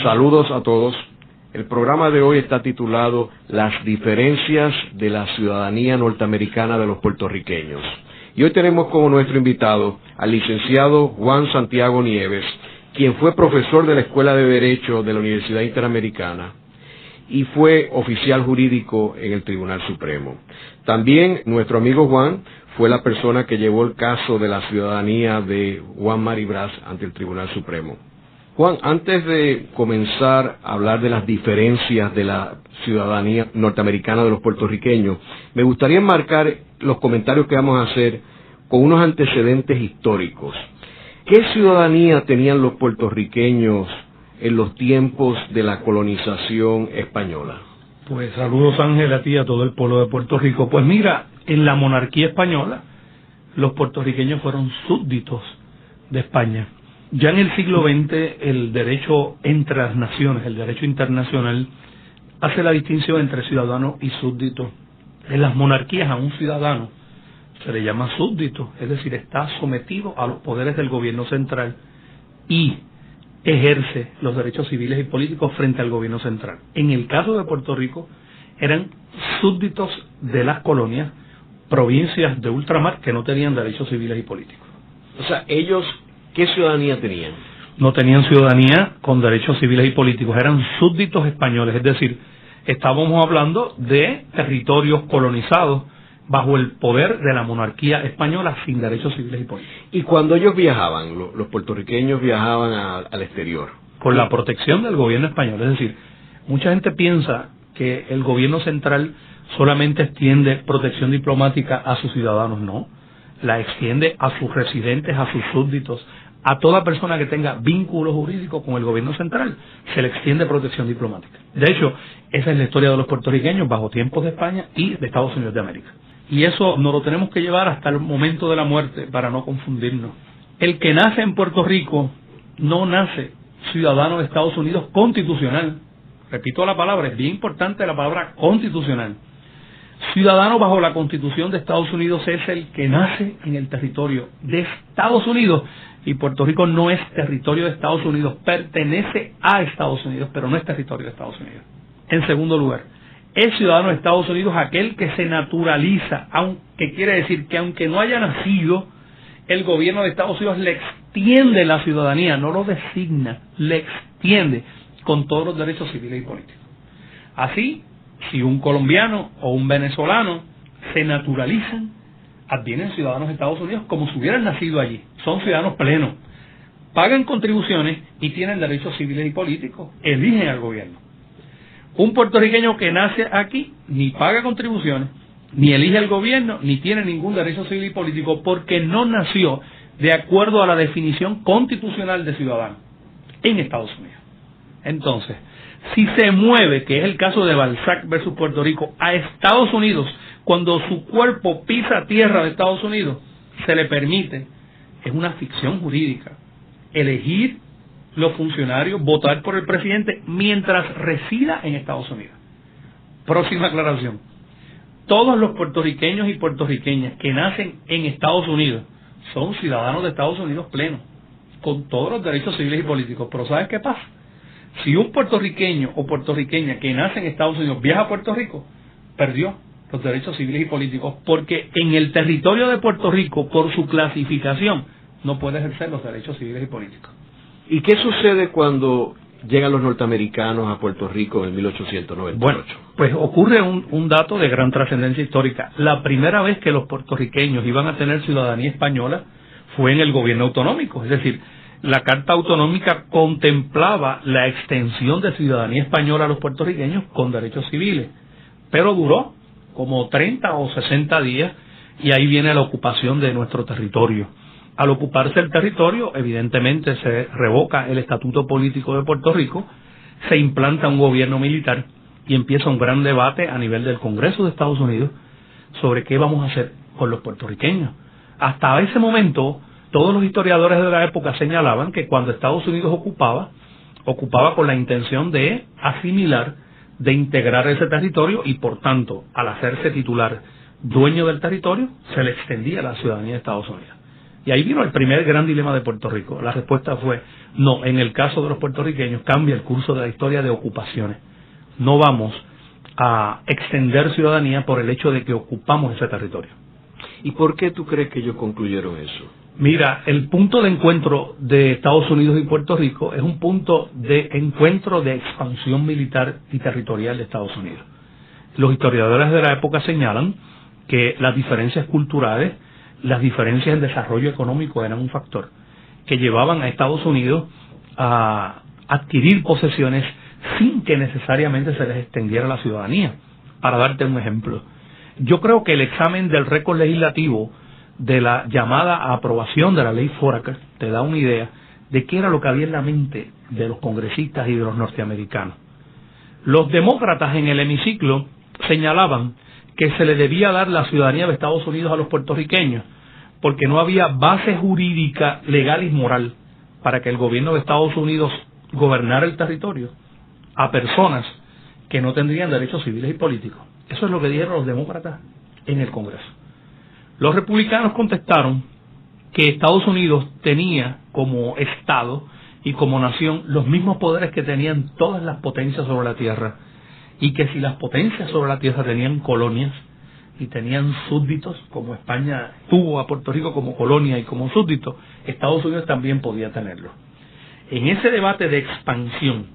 Saludos a todos. El programa de hoy está titulado Las diferencias de la ciudadanía norteamericana de los puertorriqueños. Y hoy tenemos como nuestro invitado al licenciado Juan Santiago Nieves, quien fue profesor de la Escuela de Derecho de la Universidad Interamericana y fue oficial jurídico en el Tribunal Supremo. También nuestro amigo Juan fue la persona que llevó el caso de la ciudadanía de Juan Maribraz ante el Tribunal Supremo. Juan, antes de comenzar a hablar de las diferencias de la ciudadanía norteamericana de los puertorriqueños, me gustaría enmarcar los comentarios que vamos a hacer con unos antecedentes históricos. ¿Qué ciudadanía tenían los puertorriqueños en los tiempos de la colonización española? Pues saludos, Ángel, a ti y a todo el pueblo de Puerto Rico. Pues mira, en la monarquía española, los puertorriqueños fueron súbditos de España. Ya en el siglo XX, el derecho entre las naciones, el derecho internacional, hace la distinción entre ciudadano y súbdito. En las monarquías a un ciudadano se le llama súbdito, es decir, está sometido a los poderes del gobierno central y ejerce los derechos civiles y políticos frente al gobierno central. En el caso de Puerto Rico, eran súbditos de las colonias, provincias de ultramar que no tenían derechos civiles y políticos. O sea, ellos, ¿qué ciudadanía tenían? No tenían ciudadanía con derechos civiles y políticos, eran súbditos españoles, es decir, estábamos hablando de territorios colonizados bajo el poder de la monarquía española sin derechos civiles y políticos. Y cuando ellos viajaban, los puertorriqueños viajaban al exterior, con la protección del gobierno español, es decir, mucha gente piensa que el gobierno central solamente extiende protección diplomática a sus ciudadanos, no, la extiende a sus residentes, a sus súbditos, a toda persona que tenga vínculo jurídico con el gobierno central, se le extiende protección diplomática. De hecho, esa es la historia de los puertorriqueños bajo tiempos de España y de Estados Unidos de América. Y eso nos lo tenemos que llevar hasta el momento de la muerte para no confundirnos. El que nace en Puerto Rico no nace ciudadano de Estados Unidos constitucional. Repito la palabra, es bien importante la palabra constitucional. Ciudadano bajo la Constitución de Estados Unidos es el que nace en el territorio de Estados Unidos, y Puerto Rico no es territorio de Estados Unidos, pertenece a Estados Unidos, pero no es territorio de Estados Unidos. En segundo lugar, es ciudadano de Estados Unidos aquel que se naturaliza, que quiere decir que aunque no haya nacido, el gobierno de Estados Unidos le extiende la ciudadanía, no lo designa, le extiende con todos los derechos civiles y políticos. Así, si un colombiano o un venezolano se naturalizan, advienen ciudadanos de Estados Unidos como si hubieran nacido allí. Son ciudadanos plenos, pagan contribuciones y tienen derechos civiles y políticos, eligen al gobierno. Un puertorriqueño que nace aquí ni paga contribuciones, ni elige al gobierno, ni tiene ningún derecho civil y político porque no nació de acuerdo a la definición constitucional de ciudadano en Estados Unidos. Entonces, si se mueve, que es el caso de Balzac versus Puerto Rico, a Estados Unidos, cuando su cuerpo pisa tierra de Estados Unidos, se le permite, es una ficción jurídica, elegir los funcionarios, votar por el presidente mientras resida en Estados Unidos. Próxima aclaración. Todos los puertorriqueños y puertorriqueñas que nacen en Estados Unidos son ciudadanos de Estados Unidos plenos, con todos los derechos civiles y políticos. Pero ¿sabes qué pasa? Si un puertorriqueño o puertorriqueña que nace en Estados Unidos viaja a Puerto Rico, perdió los derechos civiles y políticos, porque en el territorio de Puerto Rico, por su clasificación, no puede ejercer los derechos civiles y políticos. ¿Y qué sucede cuando llegan los norteamericanos a Puerto Rico en 1898? Bueno, pues ocurre un dato de gran trascendencia histórica. La primera vez que los puertorriqueños iban a tener ciudadanía española fue en el gobierno autonómico, es decir, la Carta Autonómica contemplaba la extensión de ciudadanía española a los puertorriqueños con derechos civiles, pero duró como 30 o 60 días y ahí viene la ocupación de nuestro territorio. Al ocuparse el territorio, evidentemente se revoca el estatuto político de Puerto Rico, se implanta un gobierno militar y empieza un gran debate a nivel del Congreso de Estados Unidos sobre qué vamos a hacer con los puertorriqueños. Hasta ese momento, todos los historiadores de la época señalaban que cuando Estados Unidos ocupaba con la intención de asimilar, de integrar ese territorio y, por tanto, al hacerse titular dueño del territorio, se le extendía la ciudadanía de Estados Unidos. Y ahí vino el primer gran dilema de Puerto Rico. La respuesta fue, no, en el caso de los puertorriqueños cambia el curso de la historia de ocupaciones. No vamos a extender ciudadanía por el hecho de que ocupamos ese territorio. ¿Y por qué tú crees que ellos concluyeron eso? Mira, el punto de encuentro de Estados Unidos y Puerto Rico es un punto de encuentro de expansión militar y territorial de Estados Unidos. Los historiadores de la época señalan que las diferencias culturales, las diferencias en desarrollo económico eran un factor que llevaban a Estados Unidos a adquirir posesiones sin que necesariamente se les extendiera la ciudadanía. Para darte un ejemplo, yo creo que el examen del récord legislativo de la llamada aprobación de la ley Foraker te da una idea de qué era lo que había en la mente de los congresistas y de los norteamericanos. Los demócratas en el hemiciclo señalaban que se le debía dar la ciudadanía de Estados Unidos a los puertorriqueños porque no había base jurídica, legal y moral para que el gobierno de Estados Unidos gobernara el territorio a personas que no tendrían derechos civiles y políticos. Eso es lo que dijeron los demócratas en el Congreso. Los republicanos contestaron que Estados Unidos tenía como Estado y como nación los mismos poderes que tenían todas las potencias sobre la tierra, y que si las potencias sobre la tierra tenían colonias y tenían súbditos, como España tuvo a Puerto Rico como colonia y como súbdito, Estados Unidos también podía tenerlo. En ese debate de expansión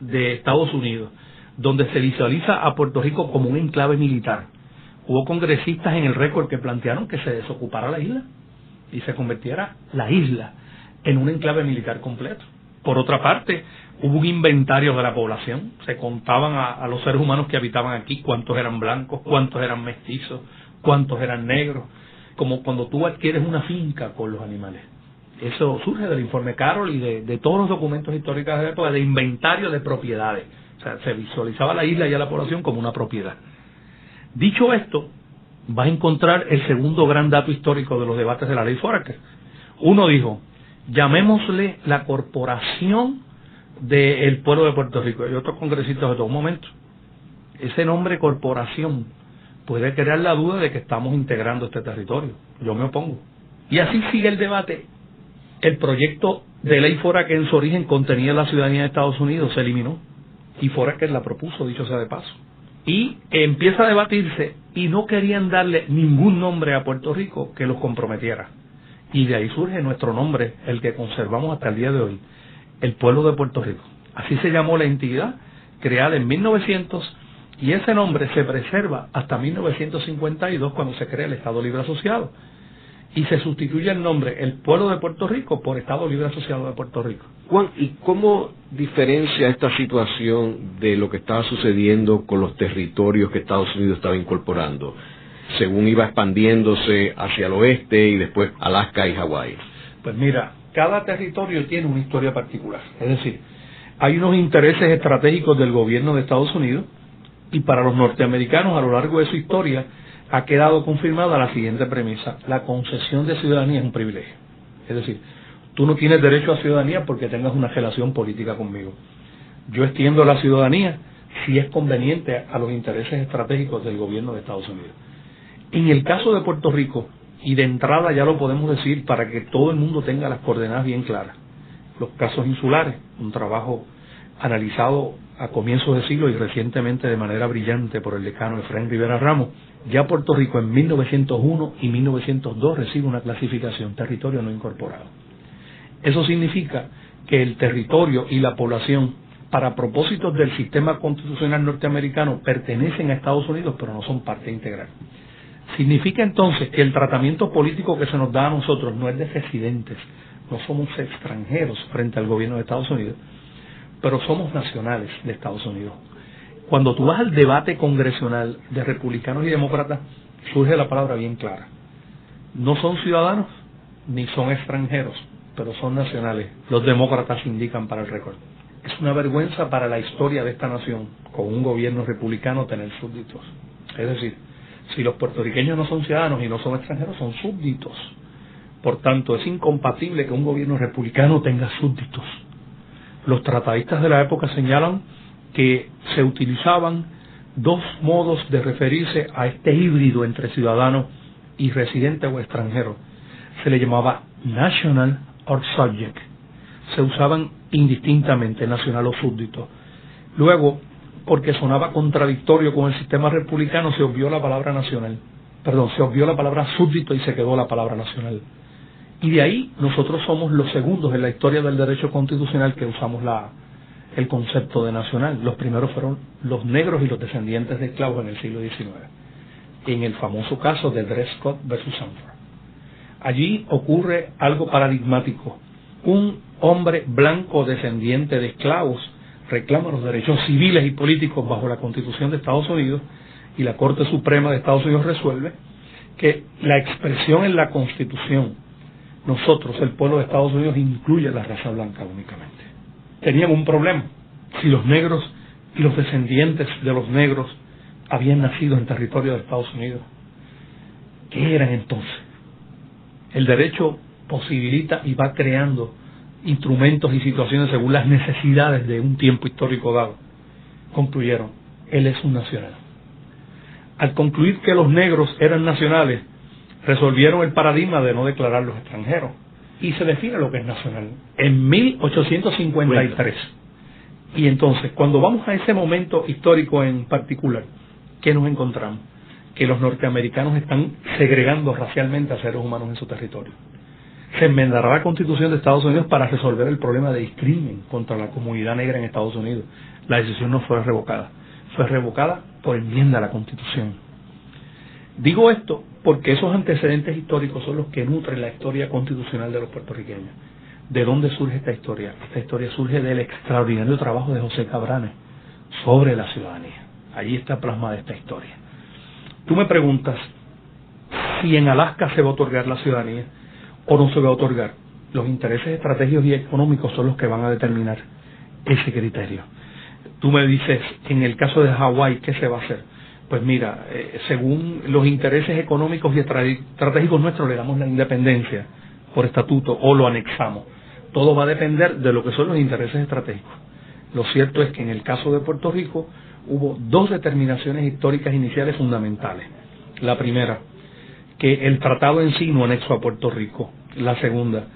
de Estados Unidos, donde se visualiza a Puerto Rico como un enclave militar, hubo congresistas en el récord que plantearon que se desocupara la isla y se convirtiera la isla en un enclave militar completo. Por otra parte, hubo un inventario de la población, se contaban a los seres humanos que habitaban aquí, cuántos eran blancos, cuántos eran mestizos, cuántos eran negros, como cuando tú adquieres una finca con los animales. Eso surge del informe Carroll y de todos los documentos históricos de la época de inventario de propiedades. O sea, se visualizaba la isla y a la población como una propiedad. Dicho esto, vas a encontrar el segundo gran dato histórico de los debates de la ley Foraker. Uno dijo, llamémosle la corporación del pueblo de Puerto Rico. Y otros congresistas de todo momento. Ese nombre corporación puede crear la duda de que estamos integrando este territorio. Yo me opongo. Y así sigue el debate. El proyecto de ley Foraker en su origen contenía la ciudadanía de Estados Unidos, se eliminó. Y Foraker la propuso, dicho sea de paso. Y empieza a debatirse y no querían darle ningún nombre a Puerto Rico que los comprometiera. Y de ahí surge nuestro nombre, el que conservamos hasta el día de hoy, el pueblo de Puerto Rico. Así se llamó la entidad, creada en 1900, y ese nombre se preserva hasta 1952, cuando se crea el Estado Libre Asociado. Y se sustituye el nombre, el pueblo de Puerto Rico, por Estado Libre Asociado de Puerto Rico. Juan, ¿y cómo diferencia esta situación de lo que estaba sucediendo con los territorios que Estados Unidos estaba incorporando, según iba expandiéndose hacia el oeste y después Alaska y Hawái? Pues mira, cada territorio tiene una historia particular. Es decir, hay unos intereses estratégicos del gobierno de Estados Unidos, y para los norteamericanos a lo largo de su historia ha quedado confirmada la siguiente premisa: la concesión de ciudadanía es un privilegio. Es decir, tú no tienes derecho a ciudadanía porque tengas una relación política conmigo. Yo extiendo la ciudadanía si es conveniente a los intereses estratégicos del gobierno de Estados Unidos. En el caso de Puerto Rico, y de entrada ya lo podemos decir para que todo el mundo tenga las coordenadas bien claras, los casos insulares, un trabajo analizado a comienzos de siglo y recientemente de manera brillante por el decano Efraín Rivera Ramos, ya Puerto Rico en 1901 y 1902 recibe una clasificación territorio no incorporado. Eso significa que el territorio y la población, para propósitos del sistema constitucional norteamericano, pertenecen a Estados Unidos, pero no son parte integral. Significa entonces que el tratamiento político que se nos da a nosotros no es de residentes, no somos extranjeros frente al gobierno de Estados Unidos, pero somos nacionales de Estados Unidos. Cuando tú vas al debate congresional de republicanos y demócratas, surge la palabra bien clara. No son ciudadanos ni son extranjeros, pero son nacionales. Los demócratas indican para el récord. Es una vergüenza para la historia de esta nación, con un gobierno republicano, tener súbditos. Es decir, si los puertorriqueños no son ciudadanos y no son extranjeros, son súbditos. Por tanto, es incompatible que un gobierno republicano tenga súbditos. Los tratadistas de la época señalan que se utilizaban dos modos de referirse a este híbrido entre ciudadano y residente o extranjero. Se le llamaba national or subject. Se usaban indistintamente, nacional o súbdito. Luego, porque sonaba contradictorio con el sistema republicano, se obvió la palabra nacional. Se obvió la palabra súbdito y se quedó la palabra nacional. Y de ahí nosotros somos los segundos en la historia del derecho constitucional que usamos el concepto de nacional. Los primeros fueron los negros y los descendientes de esclavos en el siglo XIX, en el famoso caso de Dred Scott versus Sanford. Allí ocurre algo paradigmático. Un hombre blanco descendiente de esclavos reclama los derechos civiles y políticos bajo la Constitución de Estados Unidos, y la Corte Suprema de Estados Unidos resuelve que la expresión en la Constitución, nosotros, el pueblo de Estados Unidos, incluye la raza blanca únicamente. Tenían un problema. Si los negros y los descendientes de los negros habían nacido en territorio de Estados Unidos, ¿qué eran entonces? El derecho posibilita y va creando instrumentos y situaciones según las necesidades de un tiempo histórico dado. Concluyeron, él es un nacional. Al concluir que los negros eran nacionales, resolvieron el paradigma de no declararlos extranjeros, y se define lo que es nacional en 1853. Y entonces, cuando vamos a ese momento histórico en particular, ¿qué nos encontramos? Que los norteamericanos están segregando racialmente a seres humanos en su territorio. Se enmendará la Constitución de Estados Unidos para resolver el problema de discrimen contra la comunidad negra en Estados Unidos. La decisión no fue revocada, fue revocada por enmienda a la Constitución. Digo esto porque esos antecedentes históricos son los que nutren la historia constitucional de los puertorriqueños. ¿De dónde surge esta historia? Esta historia surge del extraordinario trabajo de José Cabranes sobre la ciudadanía. Allí está plasmada esta historia. Tú me preguntas si en Alaska se va a otorgar la ciudadanía o no se va a otorgar. Los intereses estratégicos y económicos son los que van a determinar ese criterio. Tú me dices, en el caso de Hawái, ¿qué se va a hacer? Pues mira, según los intereses económicos y estratégicos nuestros, le damos la independencia por estatuto o lo anexamos. Todo va a depender de lo que son los intereses estratégicos. Lo cierto es que en el caso de Puerto Rico hubo dos determinaciones históricas iniciales fundamentales. La primera, que el tratado en sí no anexó a Puerto Rico. La segunda,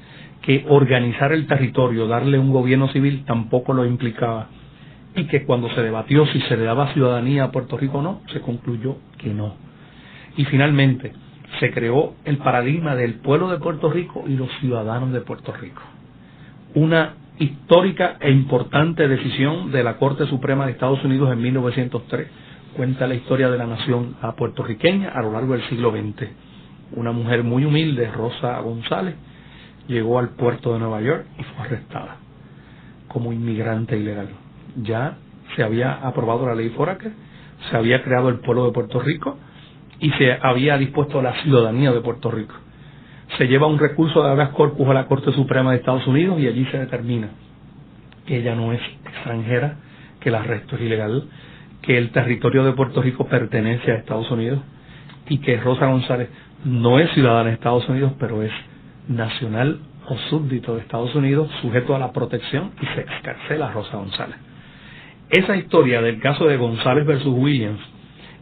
que organizar el territorio, darle un gobierno civil, tampoco lo implicaba. Y que cuando se debatió si se le daba ciudadanía a Puerto Rico o no, se concluyó que no. Y finalmente, se creó el paradigma del pueblo de Puerto Rico y los ciudadanos de Puerto Rico. Una histórica e importante decisión de la Corte Suprema de Estados Unidos en 1903 cuenta la historia de la nación puertorriqueña a lo largo del siglo XX. Una mujer muy humilde, Rosa González, llegó al puerto de Nueva York y fue arrestada como inmigrante ilegal. Ya se había aprobado la ley Foraker, se había creado el pueblo de Puerto Rico y se había dispuesto la ciudadanía de Puerto Rico. Se lleva un recurso de habeas corpus a la Corte Suprema de Estados Unidos y allí se determina que ella no es extranjera, que el arresto es ilegal, que el territorio de Puerto Rico pertenece a Estados Unidos y que Rosa González no es ciudadana de Estados Unidos, pero es nacional o súbdito de Estados Unidos, sujeto a la protección, y se excarcela a Rosa González. Esa historia del caso de González versus Williams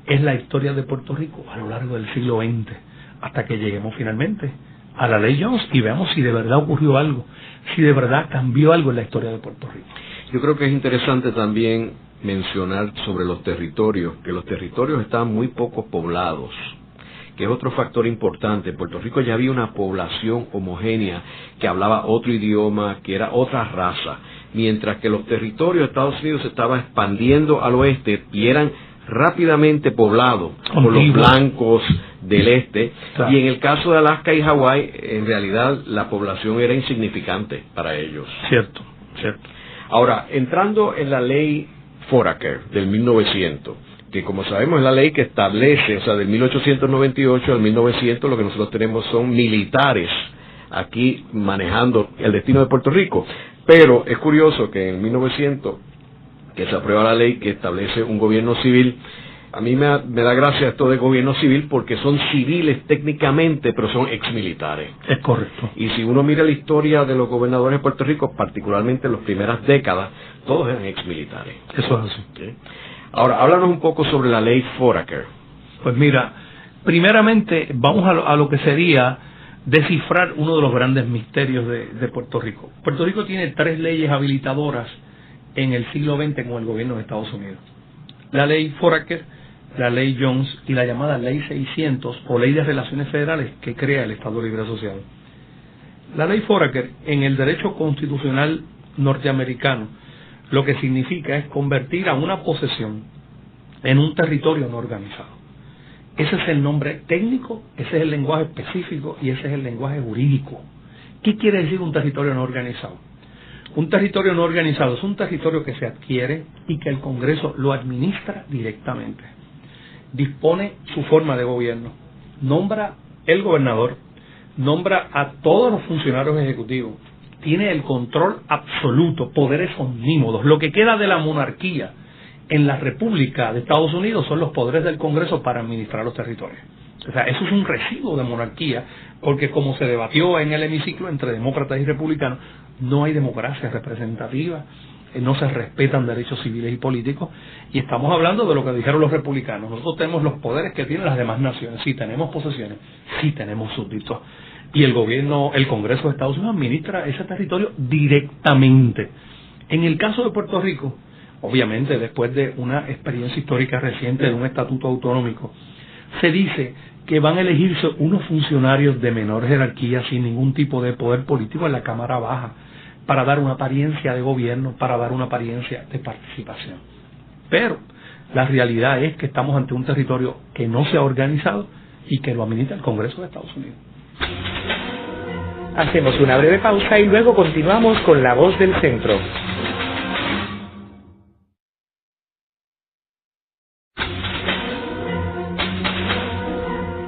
es la historia de Puerto Rico a lo largo del siglo XX, hasta que lleguemos finalmente a la ley Jones y veamos si de verdad ocurrió algo, si de verdad cambió algo en la historia de Puerto Rico. Yo creo que es interesante también mencionar sobre los territorios, que los territorios estaban muy poco poblados, que es otro factor importante. En Puerto Rico ya había una población homogénea que hablaba otro idioma, que era otra raza, mientras que los territorios de Estados Unidos se estaban expandiendo al oeste y eran rápidamente poblados por los blancos del este. Claro. Y en el caso de Alaska y Hawái, en realidad la población era insignificante para ellos. Cierto. Ahora, entrando en la ley Foraker del 1900, que como sabemos es la ley que establece, o sea, del 1898 al 1900, lo que nosotros tenemos son militares aquí manejando el destino de Puerto Rico. Pero es curioso que en 1900, que se aprueba la ley que establece un gobierno civil, a mí me da gracia esto de gobierno civil porque son civiles técnicamente, pero son exmilitares. Es correcto. Y si uno mira la historia de los gobernadores de Puerto Rico, particularmente en las primeras décadas, todos eran exmilitares. Eso es así. ¿Sí? Ahora, háblanos un poco sobre la ley Foraker. Pues mira, primeramente vamos a lo que sería descifrar uno de los grandes misterios de Puerto Rico. Puerto Rico tiene 3 leyes habilitadoras en el siglo XX con el gobierno de Estados Unidos. La ley Foraker, la ley Jones y la llamada ley 600 o ley de relaciones federales que crea el Estado Libre Asociado. La ley Foraker en el derecho constitucional norteamericano lo que significa es convertir a una posesión en un territorio no organizado. Ese es el nombre técnico, ese es el lenguaje específico y ese es el lenguaje jurídico. ¿Qué quiere decir un territorio no organizado? Un territorio no organizado es un territorio que se adquiere y que el Congreso lo administra directamente. Dispone su forma de gobierno, nombra el gobernador, nombra a todos los funcionarios ejecutivos, tiene el control absoluto, poderes omnímodos. Lo que queda de la monarquía en la República de Estados Unidos son los poderes del Congreso para administrar los territorios. O sea, eso es un residuo de monarquía, porque como se debatió en el hemiciclo entre demócratas y republicanos, no hay democracia representativa, no se respetan derechos civiles y políticos, y estamos hablando de lo que dijeron los republicanos. Nosotros tenemos los poderes que tienen las demás naciones, sí tenemos posesiones, sí tenemos súbditos, y el gobierno, el Congreso de Estados Unidos administra ese territorio directamente. En el caso de Puerto Rico, obviamente después de una experiencia histórica reciente de un estatuto autonómico, se dice que van a elegirse unos funcionarios de menor jerarquía sin ningún tipo de poder político en la Cámara Baja, para dar una apariencia de gobierno, para dar una apariencia de participación. Pero la realidad es que estamos ante un territorio que no se ha organizado y que lo administra el Congreso de Estados Unidos. Hacemos una breve pausa y luego continuamos con La Voz del Centro.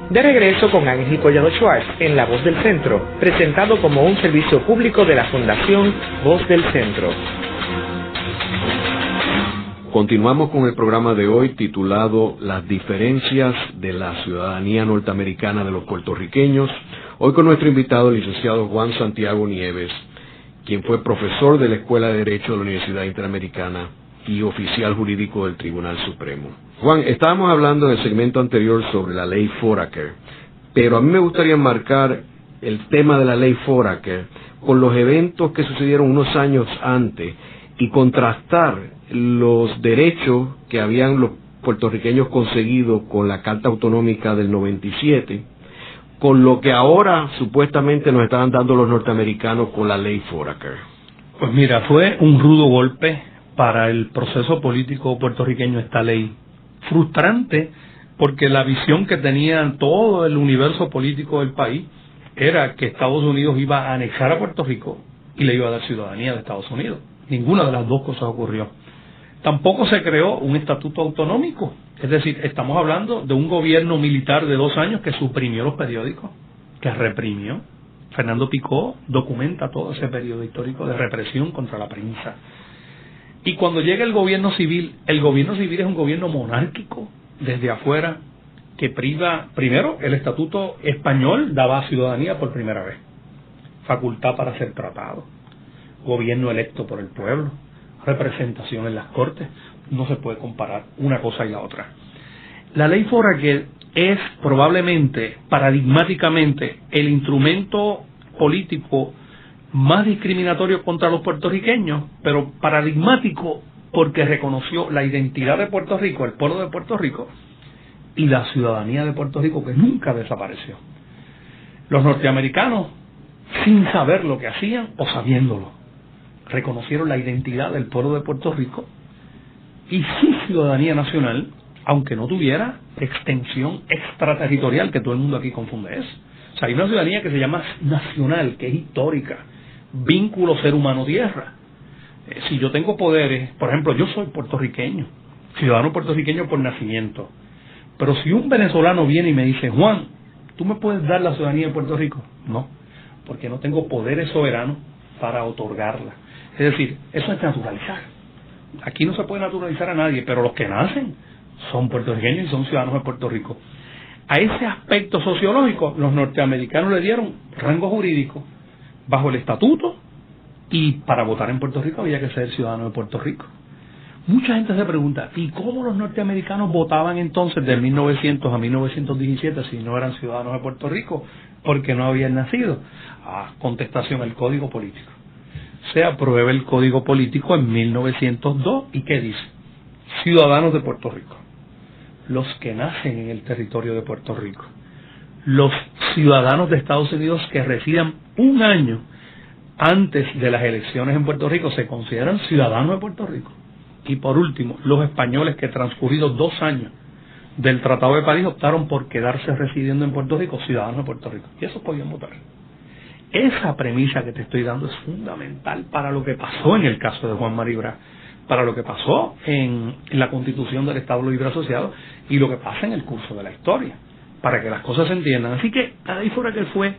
De regreso con Ángel Collado Schwartz en La Voz del Centro, presentado como un servicio público de la Fundación Voz del Centro. Continuamos con el programa de hoy titulado Las diferencias de la ciudadanía norteamericana de los puertorriqueños. Hoy con nuestro invitado, el licenciado Juan Santiago Nieves, quien fue profesor de la Escuela de Derecho de la Universidad Interamericana y oficial jurídico del Tribunal Supremo. Juan, estábamos hablando en el segmento anterior sobre la ley Foraker, pero a mí me gustaría enmarcar el tema de la ley Foraker con los eventos que sucedieron unos años antes y contrastar los derechos que habían los puertorriqueños conseguido con la Carta Autonómica del 97 con lo que ahora supuestamente nos estaban dando los norteamericanos con la ley Foraker. Pues mira, fue un rudo golpe para el proceso político puertorriqueño esta ley. Frustrante porque la visión que tenía todo el universo político del país era que Estados Unidos iba a anexar a Puerto Rico y le iba a dar ciudadanía de Estados Unidos. Ninguna de las dos cosas ocurrió. Tampoco se creó un estatuto autonómico. Es decir, estamos hablando de un gobierno militar de 2 años que suprimió los periódicos, que reprimió. Fernando Picó documenta todo ese periodo histórico de represión contra la prensa. Y cuando llega el gobierno civil es un gobierno monárquico desde afuera que priva, primero, el estatuto español daba ciudadanía por primera vez, facultad para ser tratado, gobierno electo por el pueblo, representación en las cortes, no se puede comparar una cosa y la otra. La ley Foraker es probablemente, paradigmáticamente, el instrumento político más discriminatorio contra los puertorriqueños, pero paradigmático porque reconoció la identidad de Puerto Rico, el pueblo de Puerto Rico y la ciudadanía de Puerto Rico, que nunca desapareció. Los norteamericanos, sin saber lo que hacían o sabiéndolo, reconocieron la identidad del pueblo de Puerto Rico y su ciudadanía nacional, aunque no tuviera extensión extraterritorial, que todo el mundo aquí confunde eso. O sea, hay una ciudadanía que se llama nacional, que es histórica, vínculo ser humano-tierra. Si yo tengo poderes, por ejemplo, yo soy puertorriqueño, ciudadano puertorriqueño por nacimiento, pero si un venezolano viene y me dice, Juan, ¿tú me puedes dar la ciudadanía de Puerto Rico? No, porque no tengo poderes soberanos para otorgarla. Es decir, eso es naturalizar. Aquí no se puede naturalizar a nadie, pero los que nacen son puertorriqueños y son ciudadanos de Puerto Rico. A ese aspecto sociológico, los norteamericanos le dieron rango jurídico bajo el estatuto, y para votar en Puerto Rico había que ser ciudadano de Puerto Rico. Mucha gente se pregunta, ¿y cómo los norteamericanos votaban entonces de 1900 a 1917 si no eran ciudadanos de Puerto Rico? porque no habían nacido. Contestación, el Código Político. Se aprueba el Código Político en 1902 y ¿qué dice? Ciudadanos de Puerto Rico, los que nacen en el territorio de Puerto Rico, los ciudadanos de Estados Unidos que residan un año antes de las elecciones en Puerto Rico se consideran ciudadanos de Puerto Rico. Y por último, los españoles que transcurridos 2 años del Tratado de París optaron por quedarse residiendo en Puerto Rico, ciudadanos de Puerto Rico, y esos podían votar. Esa premisa que te estoy dando es fundamental para lo que pasó en el caso de Juan Mari Brás, para lo que pasó en la Constitución del Estado Libre Asociado y lo que pasa en el curso de la historia, para que las cosas se entiendan. Así que ahí fuera que fue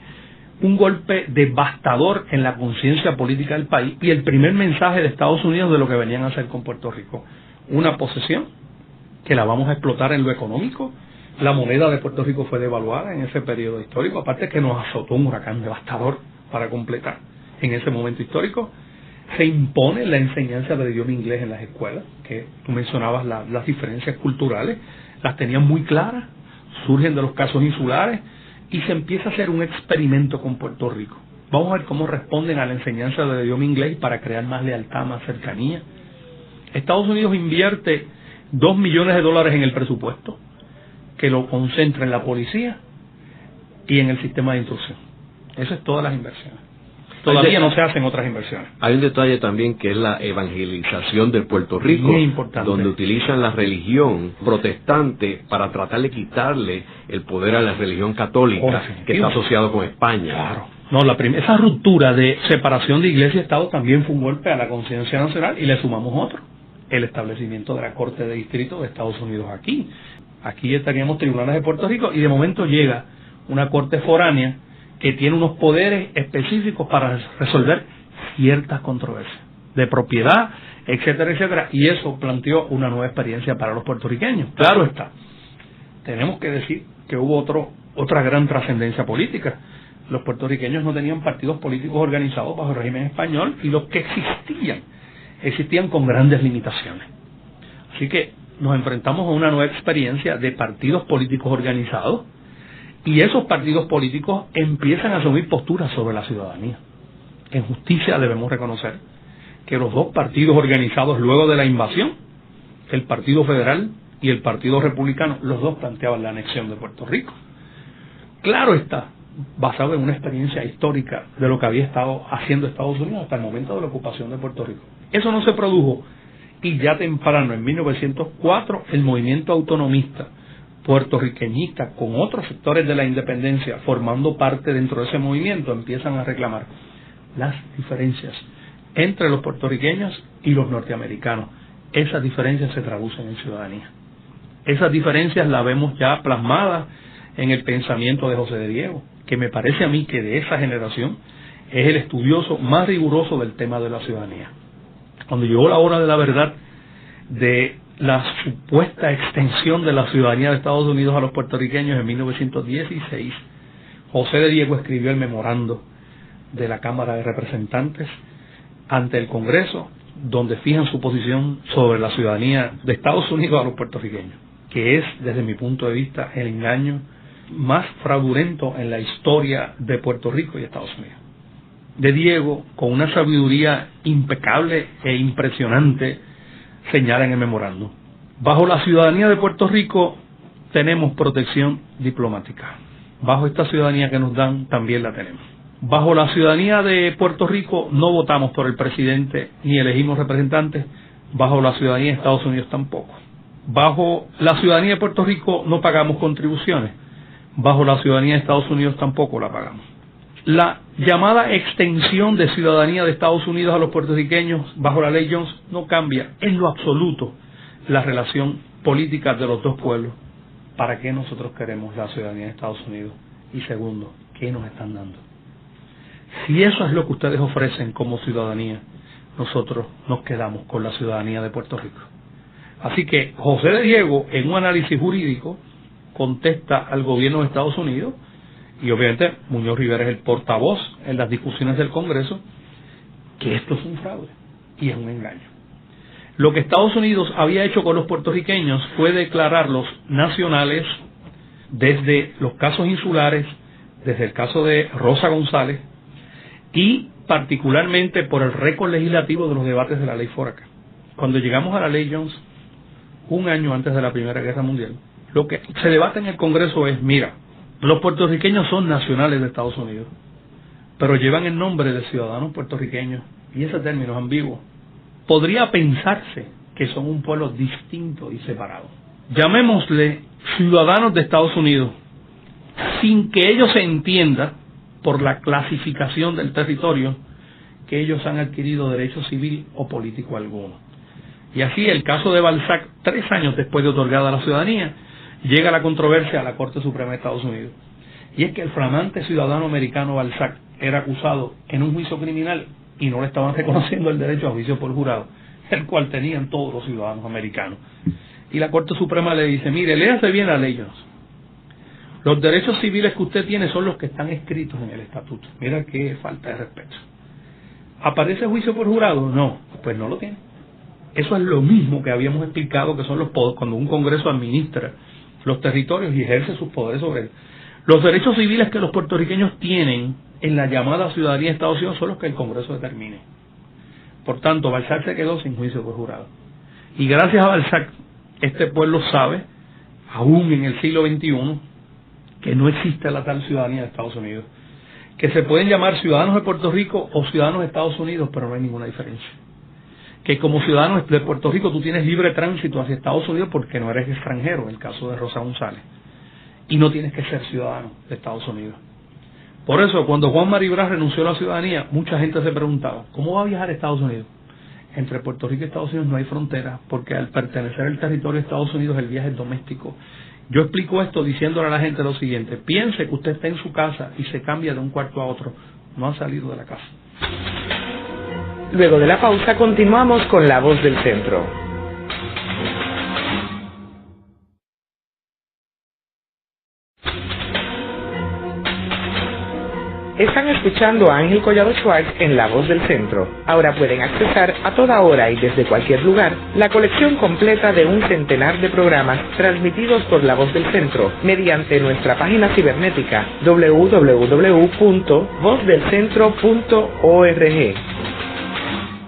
un golpe devastador en la conciencia política del país y el primer mensaje de Estados Unidos de lo que venían a hacer con Puerto Rico. Una posesión que la vamos a explotar en lo económico. La moneda de Puerto Rico fue devaluada en ese periodo histórico, aparte que nos azotó un huracán devastador para completar en ese momento histórico. Se impone la enseñanza del idioma inglés en las escuelas, que tú mencionabas las diferencias culturales, las tenían muy claras, surgen de los casos insulares y se empieza a hacer un experimento con Puerto Rico. Vamos a ver cómo responden a la enseñanza del idioma inglés para crear más lealtad, más cercanía. Estados Unidos invierte $2 millones en el presupuesto, que lo concentra en la policía y en el sistema de instrucción. Eso es todas las inversiones. Todavía no se hacen otras inversiones. Hay un detalle también que es la evangelización de Puerto Rico, muy importante, donde utilizan la religión protestante para tratar de quitarle el poder a la religión católica, que está asociado con España. Claro. No, esa ruptura de separación de iglesia y Estado también fue un golpe a la conciencia nacional y le sumamos otro, el establecimiento de la Corte de Distrito de Estados Unidos aquí. Aquí estaríamos tribunales de Puerto Rico y de momento llega una corte foránea que tiene unos poderes específicos para resolver ciertas controversias de propiedad, etcétera, etcétera, y eso planteó una nueva experiencia para los puertorriqueños. Claro está, tenemos que decir que hubo otra gran trascendencia política. Los puertorriqueños no tenían partidos políticos organizados bajo el régimen español y los que existían con grandes limitaciones. Así que nos enfrentamos a una nueva experiencia de partidos políticos organizados y esos partidos políticos empiezan a asumir posturas sobre la ciudadanía. En justicia debemos reconocer que los dos partidos organizados luego de la invasión, el Partido Federal y el Partido Republicano, los dos planteaban la anexión de Puerto Rico. Claro está, basado en una experiencia histórica de lo que había estado haciendo Estados Unidos hasta el momento de la ocupación de Puerto Rico. Eso no se produjo y ya temprano, en 1904, el movimiento autonomista puertorriqueñista con otros sectores de la independencia formando parte dentro de ese movimiento empiezan a reclamar las diferencias entre los puertorriqueños y los norteamericanos. Esas diferencias se traducen en ciudadanía. Esas diferencias las vemos ya plasmadas en el pensamiento de José de Diego, que me parece a mí que de esa generación es el estudioso más riguroso del tema de la ciudadanía. Cuando llegó la hora de la verdad de la supuesta extensión de la ciudadanía de Estados Unidos a los puertorriqueños en 1916, José de Diego escribió el memorando de la Cámara de Representantes ante el Congreso, donde fijan su posición sobre la ciudadanía de Estados Unidos a los puertorriqueños, que es, desde mi punto de vista, el engaño más fraudulento en la historia de Puerto Rico y Estados Unidos. De Diego, con una sabiduría impecable e impresionante, señala en el memorando: bajo la ciudadanía de Puerto Rico tenemos protección diplomática. Bajo esta ciudadanía que nos dan también la tenemos. Bajo la ciudadanía de Puerto Rico no votamos por el presidente ni elegimos representantes. Bajo la ciudadanía de Estados Unidos tampoco. Bajo la ciudadanía de Puerto Rico no pagamos contribuciones. Bajo la ciudadanía de Estados Unidos tampoco la pagamos. La llamada extensión de ciudadanía de Estados Unidos a los puertorriqueños bajo la ley Jones no cambia en lo absoluto la relación política de los dos pueblos. ¿Para qué nosotros queremos la ciudadanía de Estados Unidos? Y segundo, ¿qué nos están dando? Si eso es lo que ustedes ofrecen como ciudadanía, nosotros nos quedamos con la ciudadanía de Puerto Rico. Así que José de Diego, en un análisis jurídico, contesta al gobierno de Estados Unidos, y obviamente Muñoz Rivera es el portavoz en las discusiones del Congreso, que esto es un fraude y es un engaño. Lo que Estados Unidos había hecho con los puertorriqueños fue declararlos nacionales desde los casos insulares, desde el caso de Rosa González y particularmente por el récord legislativo de los debates de la ley Foraker. Cuando llegamos a la ley Jones, un año antes de la Primera Guerra Mundial, lo que se debate en el Congreso es, mira, los puertorriqueños son nacionales de Estados Unidos, pero llevan el nombre de ciudadanos puertorriqueños, y ese término es ambiguo. Podría pensarse que son un pueblo distinto y separado. Llamémosle ciudadanos de Estados Unidos, sin que ellos se entienda por la clasificación del territorio que ellos han adquirido derecho civil o político alguno. Y así el caso de Balzac, 3 años después de otorgada la ciudadanía, llega la controversia a la Corte Suprema de Estados Unidos. Y es que el flamante ciudadano americano Balzac era acusado en un juicio criminal y no le estaban reconociendo el derecho a juicio por jurado, el cual tenían todos los ciudadanos americanos. Y la Corte Suprema le dice, mire, léase bien la ley Jones. Los derechos civiles que usted tiene son los que están escritos en el estatuto. Mira qué falta de respeto. ¿Aparece juicio por jurado? No, pues no lo tiene. Eso es lo mismo que habíamos explicado que son los poderes, cuando un Congreso administra los territorios y ejerce sus poderes sobre él. Los derechos civiles que los puertorriqueños tienen en la llamada ciudadanía de Estados Unidos son los que el Congreso determine. Por tanto, Balzac se quedó sin juicio por jurado. Y gracias a Balzac, este pueblo sabe, aún en el siglo XXI, que no existe la tal ciudadanía de Estados Unidos. Que se pueden llamar ciudadanos de Puerto Rico o ciudadanos de Estados Unidos, pero no hay ninguna diferencia. Que como ciudadano de Puerto Rico tú tienes libre tránsito hacia Estados Unidos porque no eres extranjero, en el caso de Rosa González. Y no tienes que ser ciudadano de Estados Unidos. Por eso, cuando Juan Maribraz renunció a la ciudadanía, mucha gente se preguntaba, ¿cómo va a viajar a Estados Unidos? Entre Puerto Rico y Estados Unidos no hay frontera, porque al pertenecer al territorio de Estados Unidos el viaje es doméstico. Yo explico esto diciéndole a la gente lo siguiente: piense que usted está en su casa y se cambia de un cuarto a otro, no ha salido de la casa. Luego de la pausa continuamos con La Voz del Centro. Están escuchando a Ángel Collado Schwartz en La Voz del Centro. Ahora pueden accesar a toda hora y desde cualquier lugar la colección completa de un centenar de programas transmitidos por La Voz del Centro mediante nuestra página cibernética www.vozdelcentro.org.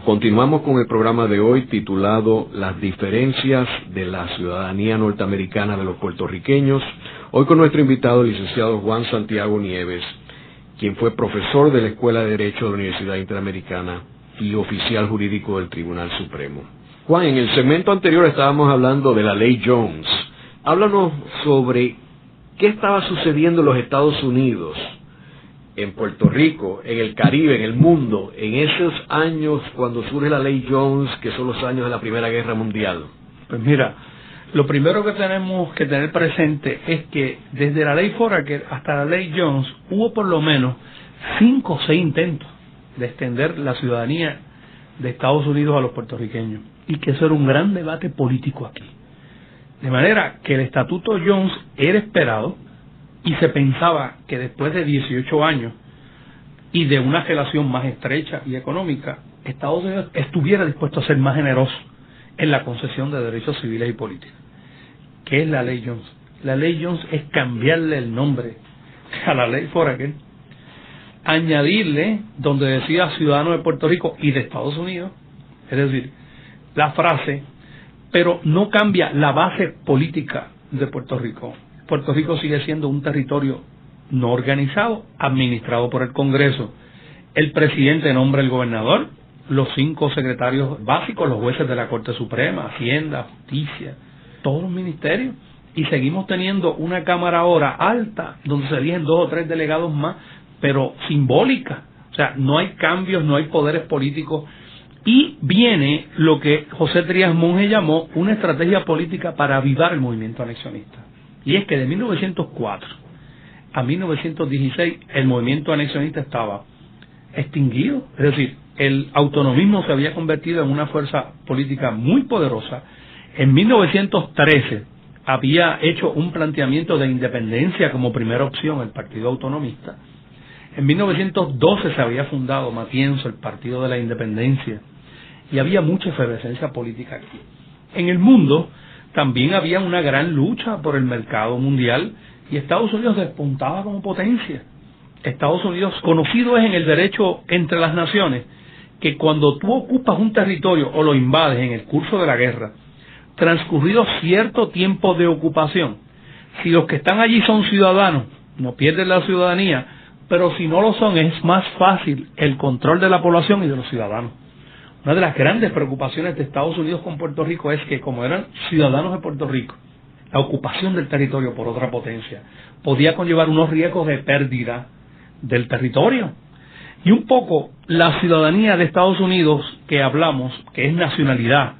Continuamos con el programa de hoy titulado Las diferencias de la ciudadanía norteamericana de los puertorriqueños. Hoy con nuestro invitado, el licenciado Juan Santiago Nieves, quien fue profesor de la Escuela de Derecho de la Universidad Interamericana y oficial jurídico del Tribunal Supremo. Juan, en el segmento anterior estábamos hablando de la Ley Jones. Háblanos sobre qué estaba sucediendo en los Estados Unidos, en Puerto Rico, en el Caribe, en el mundo, en esos años cuando surge la Ley Jones, que son los años de la Primera Guerra Mundial. Pues mira, lo primero que tenemos que tener presente es que desde la ley Foraker hasta la ley Jones hubo por lo menos 5 o 6 intentos de extender la ciudadanía de Estados Unidos a los puertorriqueños, y que eso era un gran debate político aquí. De manera que el Estatuto Jones era esperado y se pensaba que después de 18 años y de una relación más estrecha y económica, Estados Unidos estuviera dispuesto a ser más generoso en la concesión de derechos civiles y políticos. ¿Qué es la ley Jones? La ley Jones es cambiarle el nombre a la ley Foraker, añadirle donde decía ciudadano de Puerto Rico y de Estados Unidos, es decir, la frase, pero no cambia la base política de Puerto Rico. Puerto Rico sigue siendo un territorio no organizado, administrado por el Congreso. El presidente nombra el gobernador, los 5 secretarios básicos, los jueces de la Corte Suprema, Hacienda, Justicia, todos los ministerios, y seguimos teniendo una Cámara ahora alta, donde se eligen 2 o 3 delegados más, pero simbólica. O sea, no hay cambios, no hay poderes políticos, y viene lo que José Trías Monge llamó una estrategia política para avivar el movimiento anexionista. Y es que de 1904 a 1916 el movimiento anexionista estaba extinguido, es decir, el autonomismo se había convertido en una fuerza política muy poderosa. En 1913 había hecho un planteamiento de independencia como primera opción el Partido Autonomista. En 1912 se había fundado Matienzo, el Partido de la Independencia, y había mucha efervescencia política aquí. En el mundo también había una gran lucha por el mercado mundial y Estados Unidos despuntaba como potencia. Estados Unidos, conocido es en el derecho entre las naciones, que cuando tú ocupas un territorio o lo invades en el curso de la guerra, transcurrido cierto tiempo de ocupación, si los que están allí son ciudadanos, no pierden la ciudadanía, pero si no lo son, es más fácil el control de la población y de los ciudadanos. Una de las grandes preocupaciones de Estados Unidos con Puerto Rico es que, como eran ciudadanos de Puerto Rico, la ocupación del territorio por otra potencia podía conllevar unos riesgos de pérdida del territorio. Y un poco la ciudadanía de Estados Unidos que hablamos, que es nacionalidad,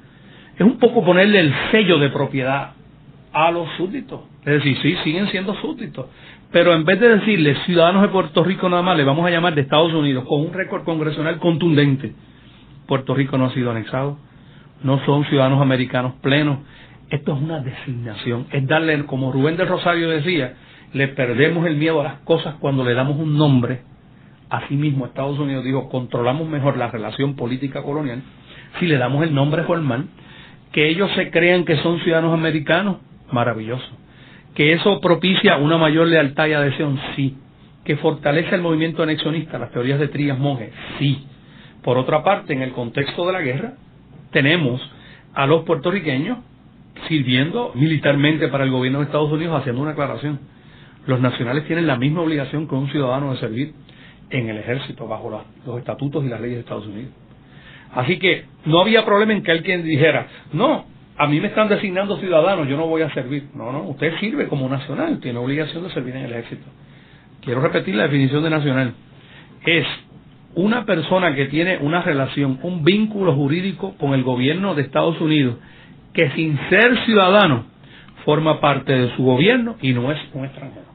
es un poco ponerle el sello de propiedad a los súbditos. Es decir, sí, siguen siendo súbditos, pero en vez de decirles ciudadanos de Puerto Rico nada más, le vamos a llamar de Estados Unidos, con un récord congresional contundente. Puerto Rico no ha sido anexado, no son ciudadanos americanos plenos. Esto es una designación, es darle, como Rubén del Rosario decía, le perdemos el miedo a las cosas cuando le damos un nombre. Asimismo, Estados Unidos dijo, controlamos mejor la relación política colonial si le damos el nombre formal. Que ellos se crean que son ciudadanos americanos, maravilloso. Que eso propicia una mayor lealtad y adhesión, sí. Que fortalece el movimiento anexionista, las teorías de Trías Monge, sí. Por otra parte, en el contexto de la guerra, tenemos a los puertorriqueños sirviendo militarmente para el gobierno de Estados Unidos, haciendo una aclaración. Los nacionales tienen la misma obligación que un ciudadano de servir en el ejército, bajo los estatutos y las leyes de Estados Unidos. Así que no había problema en que alguien dijera, no, a mí me están designando ciudadanos, yo no voy a servir. No, usted sirve como nacional, tiene obligación de servir en el ejército. Quiero repetir la definición de nacional. Es una persona que tiene una relación, un vínculo jurídico con el gobierno de Estados Unidos, que sin ser ciudadano forma parte de su gobierno y no es un extranjero.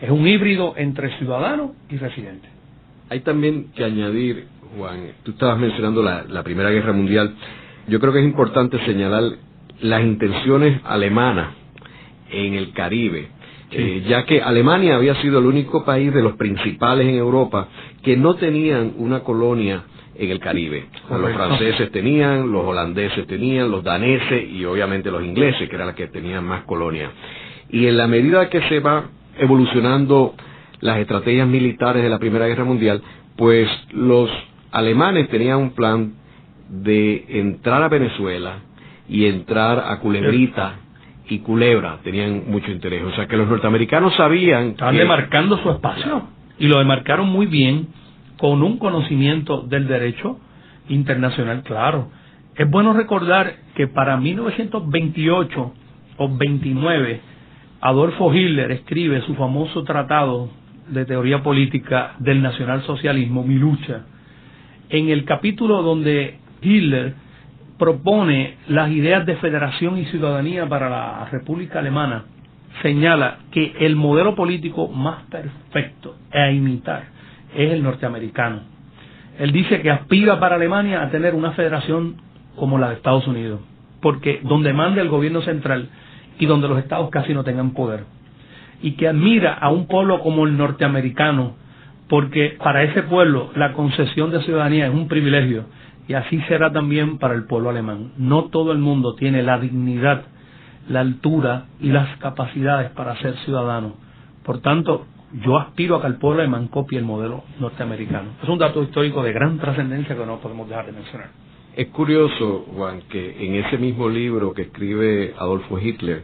Es un híbrido entre ciudadano y residente. Hay también que añadir, Juan, tú estabas mencionando la Primera Guerra Mundial. Yo creo que es importante señalar las intenciones alemanas en el Caribe, sí. Ya que Alemania había sido el único país de los principales en Europa que no tenían una colonia en el Caribe. Los franceses tenían, los holandeses tenían, los daneses y obviamente los ingleses, que eran los que tenían más colonias. Y en la medida que se va evolucionando las estrategias militares de la Primera Guerra Mundial, pues los alemanes tenían un plan de entrar a Venezuela y entrar a Culebrita y Culebra, tenían mucho interés. O sea que los norteamericanos sabían estaban demarcando su espacio, y lo demarcaron muy bien, con un conocimiento del derecho internacional claro. Es bueno recordar que para 1928 o 29, Adolfo Hitler escribe su famoso tratado de teoría política del nacionalsocialismo, Mi lucha, en el capítulo donde Hitler propone las ideas de federación y ciudadanía para la República Alemana, señala que el modelo político más perfecto a imitar es el norteamericano. Él dice que aspira para Alemania a tener una federación como la de Estados Unidos, porque donde manda el gobierno central y donde los estados casi no tengan poder, y que admira a un pueblo como el norteamericano, porque para ese pueblo la concesión de ciudadanía es un privilegio, y así será también para el pueblo alemán. No todo el mundo tiene la dignidad, la altura y las capacidades para ser ciudadano. Por tanto, yo aspiro a que el pueblo alemán copie el modelo norteamericano. Es un dato histórico de gran trascendencia que no podemos dejar de mencionar. Es curioso, Juan, que en ese mismo libro que escribe Adolfo Hitler,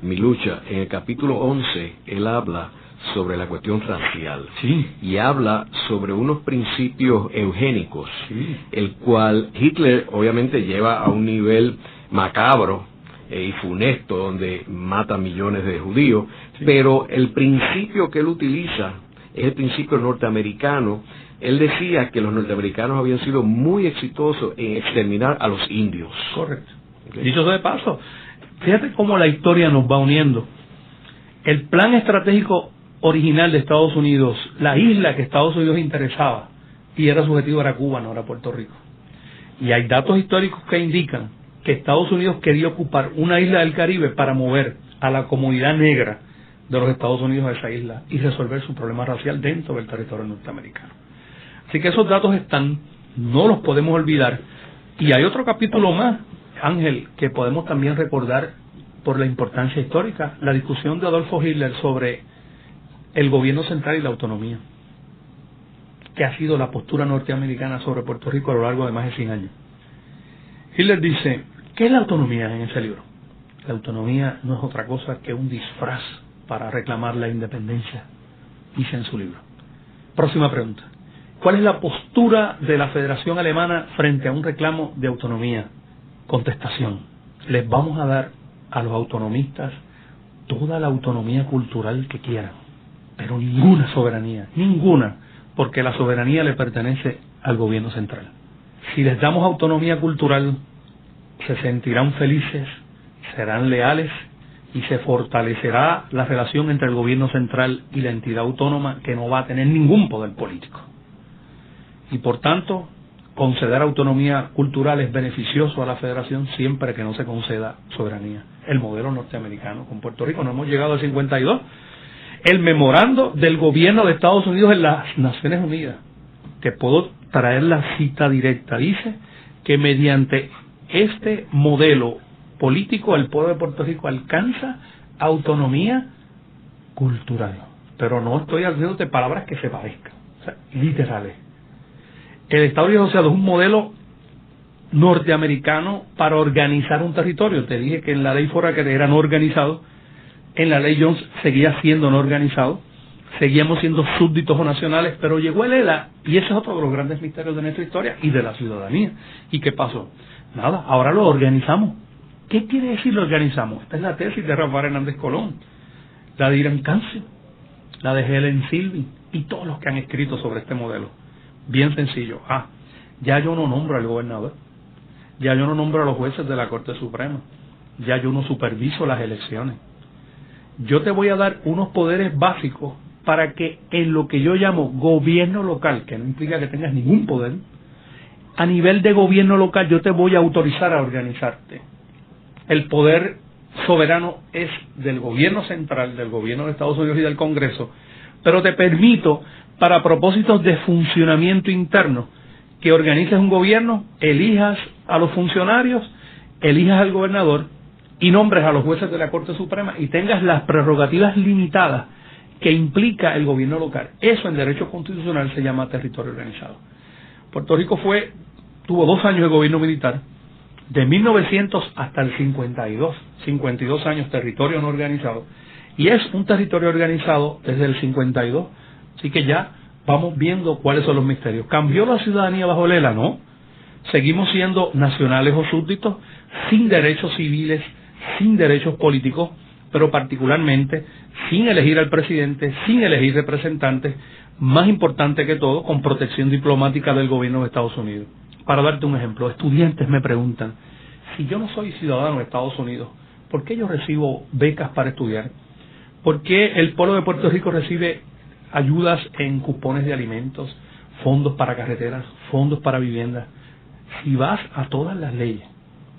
Mi lucha, en el capítulo 11, él habla sobre la cuestión racial. Sí. Y habla sobre unos principios eugénicos, sí, el cual Hitler obviamente lleva a un nivel macabro y funesto, donde mata millones de judíos, sí, pero el principio que él utiliza es el principio norteamericano. Él decía que los norteamericanos habían sido muy exitosos en exterminar a los indios. Correcto. Okay. Dicho sea de paso, fíjate cómo la historia nos va uniendo. El plan estratégico original de Estados Unidos, la isla que Estados Unidos interesaba, y era su objetivo, era Cuba, no era Puerto Rico. Y hay datos históricos que indican que Estados Unidos quería ocupar una isla del Caribe para mover a la comunidad negra de los Estados Unidos a esa isla y resolver su problema racial dentro del territorio norteamericano. Así que esos datos están, no los podemos olvidar. Y hay otro capítulo más, Ángel, que podemos también recordar por la importancia histórica, la discusión de Adolfo Hitler sobre el gobierno central y la autonomía. que ha sido la postura norteamericana sobre Puerto Rico a lo largo de más de 100 años. Hitler dice, ¿qué es la autonomía en ese libro? La autonomía no es otra cosa que un disfraz para reclamar la independencia, dice en su libro. Próxima pregunta. ¿Cuál es la postura de la Federación Alemana frente a un reclamo de autonomía? Contestación. Les vamos a dar a los autonomistas toda la autonomía cultural que quieran, pero ninguna soberanía, ninguna, porque la soberanía le pertenece al gobierno central. Si les damos autonomía cultural, se sentirán felices, serán leales y se fortalecerá la relación entre el gobierno central y la entidad autónoma, que no va a tener ningún poder político. Y por tanto, conceder autonomía cultural es beneficioso a la federación siempre que no se conceda soberanía. El modelo norteamericano con Puerto Rico, no hemos llegado al 52. El memorando del gobierno de Estados Unidos en las Naciones Unidas, que puedo traer la cita directa, dice que mediante este modelo político el pueblo de Puerto Rico alcanza autonomía cultural. Pero no estoy haciéndote palabras que se parezcan, o sea, literales. El Estado Libre Asociado es un modelo norteamericano para organizar un territorio. Te dije que en la ley Foraker era no organizado, en la ley Jones seguía siendo no organizado, seguíamos siendo súbditos o nacionales, pero llegó el ELA, y ese es otro de los grandes misterios de nuestra historia y de la ciudadanía. ¿Y qué pasó? Nada, ahora lo organizamos. ¿Qué quiere decir lo organizamos? Esta es la tesis de Rafael Hernández Colón, la de Irán Cancio, la de Helen Silvin y todos los que han escrito sobre este modelo. Bien sencillo. Ya yo no nombro al gobernador, ya yo no nombro a los jueces de la Corte Suprema, ya yo no superviso las elecciones. Yo te voy a dar unos poderes básicos para que en lo que yo llamo gobierno local, que no implica que tengas ningún poder, a nivel de gobierno local yo te voy a autorizar a organizarte. El poder soberano es del gobierno central, del gobierno de Estados Unidos y del Congreso, pero te permito, para propósitos de funcionamiento interno, que organices un gobierno, elijas a los funcionarios, elijas al gobernador y nombres a los jueces de la Corte Suprema y tengas las prerrogativas limitadas que implica el gobierno local. Eso en derecho constitucional se llama territorio organizado. Puerto Rico tuvo 2 años de gobierno militar, de 1900 hasta el 52 años territorio no organizado, y es un territorio organizado desde el 52, así que ya vamos viendo cuáles son los misterios. ¿Cambió la ciudadanía bajo el ELA? No. Seguimos siendo nacionales o súbditos, sin derechos civiles, sin derechos políticos, pero particularmente sin elegir al presidente, sin elegir representantes, más importante que todo, con protección diplomática del gobierno de Estados Unidos. Para darte un ejemplo, estudiantes me preguntan, si yo no soy ciudadano de Estados Unidos, ¿por qué yo recibo becas para estudiar? ¿Por qué el pueblo de Puerto Rico recibe ayudas en cupones de alimentos, fondos para carreteras, fondos para viviendas? Si vas a todas las leyes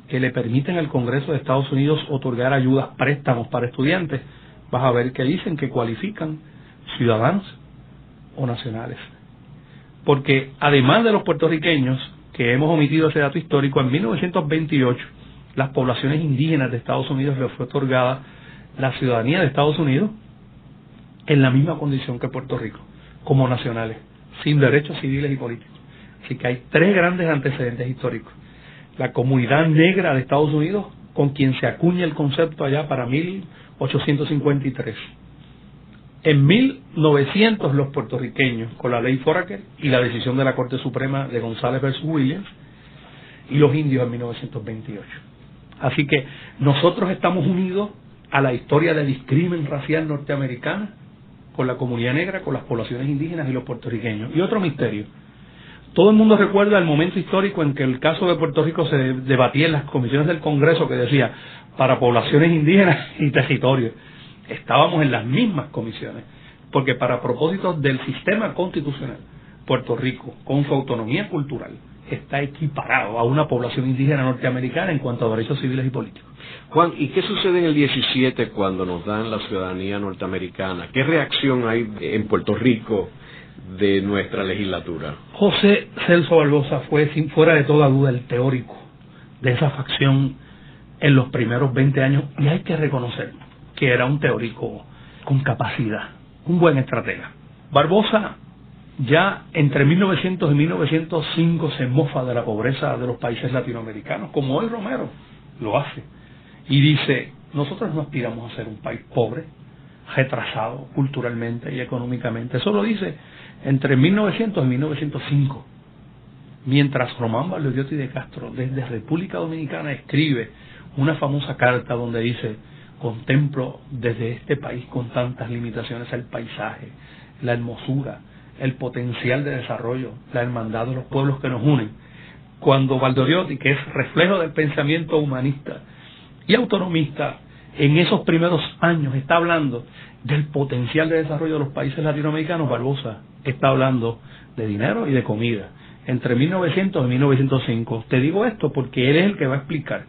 que le permiten al Congreso de Estados Unidos otorgar ayudas, préstamos para estudiantes, vas a ver que dicen que cualifican ciudadanos o nacionales. Porque además de los puertorriqueños, que hemos omitido ese dato histórico, en 1928 las poblaciones indígenas de Estados Unidos les fue otorgada la ciudadanía de Estados Unidos en la misma condición que Puerto Rico, como nacionales, sin derechos civiles y políticos. Así que hay 3 grandes antecedentes históricos. La comunidad negra de Estados Unidos, con quien se acuña el concepto allá para 1853. En 1900 los puertorriqueños, con la ley Foraker y la decisión de la Corte Suprema de González versus Williams, y los indios en 1928. Así que nosotros estamos unidos a la historia de discrimen racial norteamericana, con la comunidad negra, con las poblaciones indígenas y los puertorriqueños. Y otro misterio, todo el mundo recuerda el momento histórico en que el caso de Puerto Rico se debatía en las comisiones del Congreso, que decía, para poblaciones indígenas y territorios. Estábamos en las mismas comisiones, porque para propósitos del sistema constitucional, Puerto Rico, con su autonomía cultural, está equiparado a una población indígena norteamericana en cuanto a derechos civiles y políticos. Juan, ¿y qué sucede en el 17 cuando nos dan la ciudadanía norteamericana? ¿Qué reacción hay en Puerto Rico de nuestra legislatura? José Celso Barbosa fue, sin fuera de toda duda, el teórico de esa facción en los primeros 20 años, y hay que reconocer que era un teórico con capacidad, un buen estratega. Barbosa ya entre 1900 y 1905 se mofa de la pobreza de los países latinoamericanos, como hoy Romero lo hace, y dice, nosotros no aspiramos a ser un país pobre, retrasado culturalmente y económicamente. Eso lo dice entre 1900 y 1905. Mientras Román Valdoriotti de Castro desde República Dominicana escribe una famosa carta donde dice, contemplo desde este país con tantas limitaciones el paisaje, la hermosura, el potencial de desarrollo, la hermandad de los pueblos que nos unen. Cuando Valdoriotti, que es reflejo del pensamiento humanista y autonomista, en esos primeros años está hablando del potencial de desarrollo de los países latinoamericanos, Barbosa está hablando de dinero y de comida. Entre 1900 y 1905. Te digo esto porque él es el que va a explicar